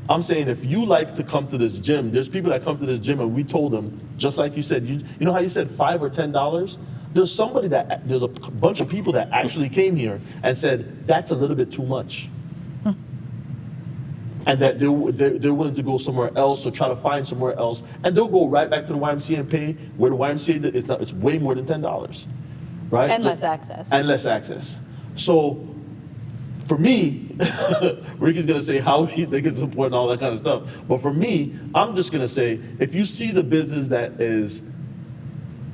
I'm saying if you like to come to this gym, there's people that come to this gym and we told them, just like you said, you know how you said $5 or $10? There's a bunch of people that actually came here and said, that's a little bit too much. And that they're willing to go somewhere else or try to find somewhere else. And they'll go right back to the YMCA and pay where the YMCA it's way more than $10, right? And less access. And less access. So for me, Ricky's going to say how they can support and all that kind of stuff. But for me, I'm just going to say, if you see the business that is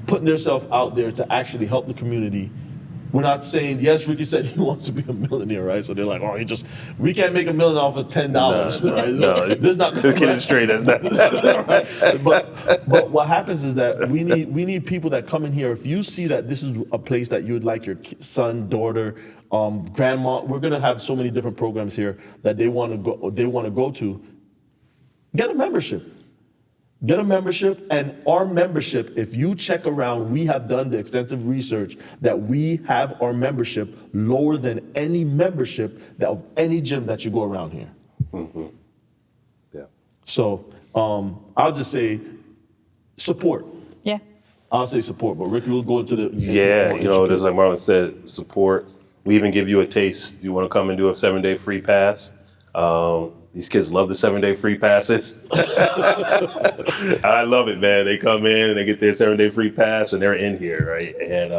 putting themselves out there to actually help the community, We're not saying, yes, Ricky said he wants to be a millionaire, right? So they're like, oh, we can't make $1 million off of $10, right? No, There's not let's get it straight. That's not. right? But what happens is that we need people that come in here. If you see that this is a place that you would like your son, daughter, grandma, we're gonna have so many different programs here that they want to go to. Get a membership. Get a membership, and our membership, if you check around, we have done the extensive research that we have our membership lower than any membership of any gym that you go around here. Mm-hmm. Yeah. So I'll just say support. Yeah. I'll say support, but Ricky will go into the Yeah, just like Marlon said, support. We even give you a taste. You want to come and do a 7-day free pass? These kids love the 7-day free passes. I love it, man. They come in and they get their 7-day free pass and they're in here, right? And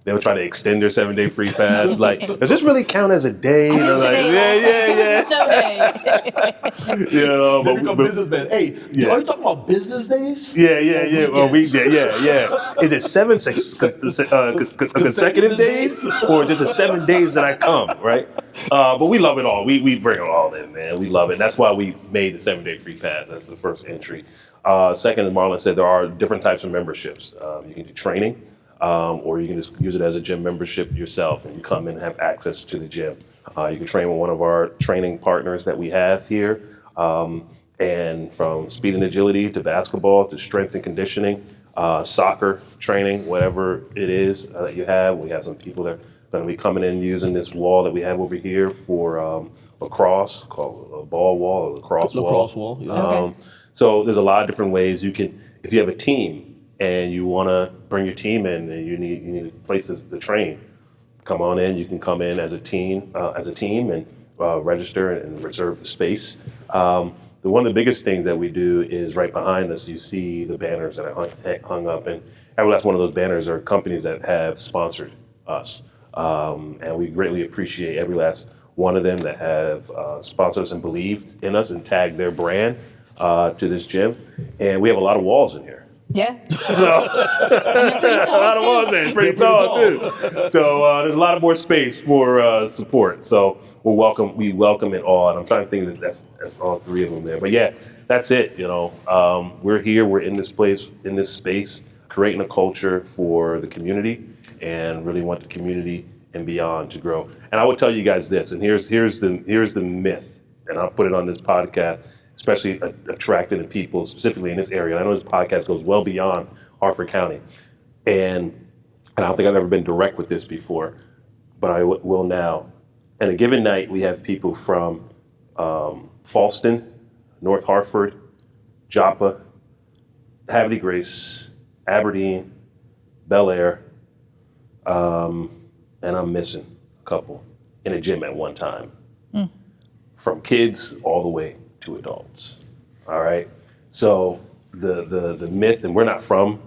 they'll try to extend their 7-day free pass. Like, does this really count as a day? You know, like, yeah. They become businessmen. Hey, are you talking about business days? Yeah. Or weekdays? Yeah. Is it 7 consecutive days, or just the 7 days that I come, right? But we love it all. We bring it all in, man. We love it. That's why we made the 7-day free pass. That's the first entry. Second, as Marlon said, there are different types of memberships. You can do training, or you can just use it as a gym membership yourself, and you come in and have access to the gym. You can train with one of our training partners that we have here, and from speed and agility to basketball to strength and conditioning, soccer training, whatever it is that you have. We have some people that are going to be coming in using this wall that we have over here for lacrosse, called a ball wall or lacrosse wall. Lacrosse wall, yeah. Okay. So there's a lot of different ways you can, if you have a team and you want to bring your team in and you need places to train, come on in. You can come in as a team and register and reserve the space. One of the biggest things that we do is right behind us, you see the banners that are hung up, and every last one of those banners are companies that have sponsored us. And we greatly appreciate every last one of them that have sponsored us and believed in us and tagged their brand to this gym. And we have a lot of walls in here. Yeah. So a lot of walls, man. Pretty tall too. So there's a lot of more space for support. So we welcome it all. And I'm trying to think of that's all three of them there. But yeah, that's it. We're here. We're in this place, in this space, creating a culture for the community, and really want the community and beyond to grow. And I would tell you guys this, and here's the myth, and I'll put it on this podcast, especially attracting the people specifically in this area. And I know this podcast goes well beyond Harford County, and I don't think I've ever been direct with this before, but I will now. And a given night, we have people from Falston, North Hartford, Joppa, Havre de Grace, Aberdeen, Bel Air, and I'm missing a couple in a gym at one time. From kids all the way to adults. All right. So the myth, and we're not from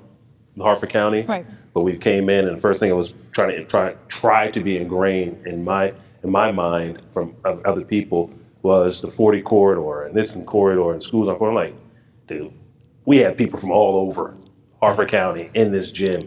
Harford County, right, but we came in, and the first thing I was trying to be ingrained in my mind from other people was the 40 corridor and this corridor and schools. I'm like, dude, we have people from all over Harford County in this gym,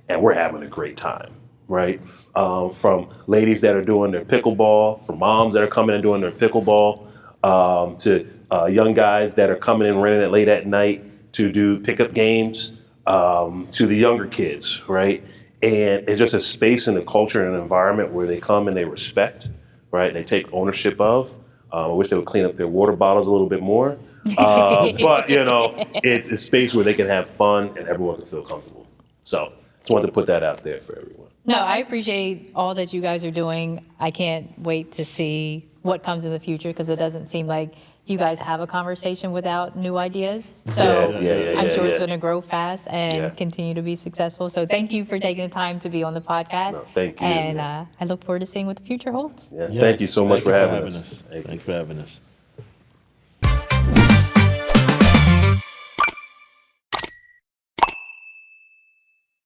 and we're having a great time, right? From ladies that are doing their pickleball, from moms that are coming and doing their pickleball, to young guys that are coming and renting it late at night to do pickup games, to the younger kids, right? And it's just a space and a culture and an environment where they come and they respect, right? They take ownership of. I wish they would clean up their water bottles a little bit more. But, it's a space where they can have fun and everyone can feel comfortable. So just wanted to put that out there for everyone. No, I appreciate all that you guys are doing. I can't wait to see what comes in the future, because it doesn't seem like you guys have a conversation without new ideas. So I'm sure it's going to grow fast and continue to be successful. So thank you for taking the time to be on the podcast. No, thank you. And I look forward to seeing what the future holds. Yeah, yes. Thank you so much for having us. Thanks for having us.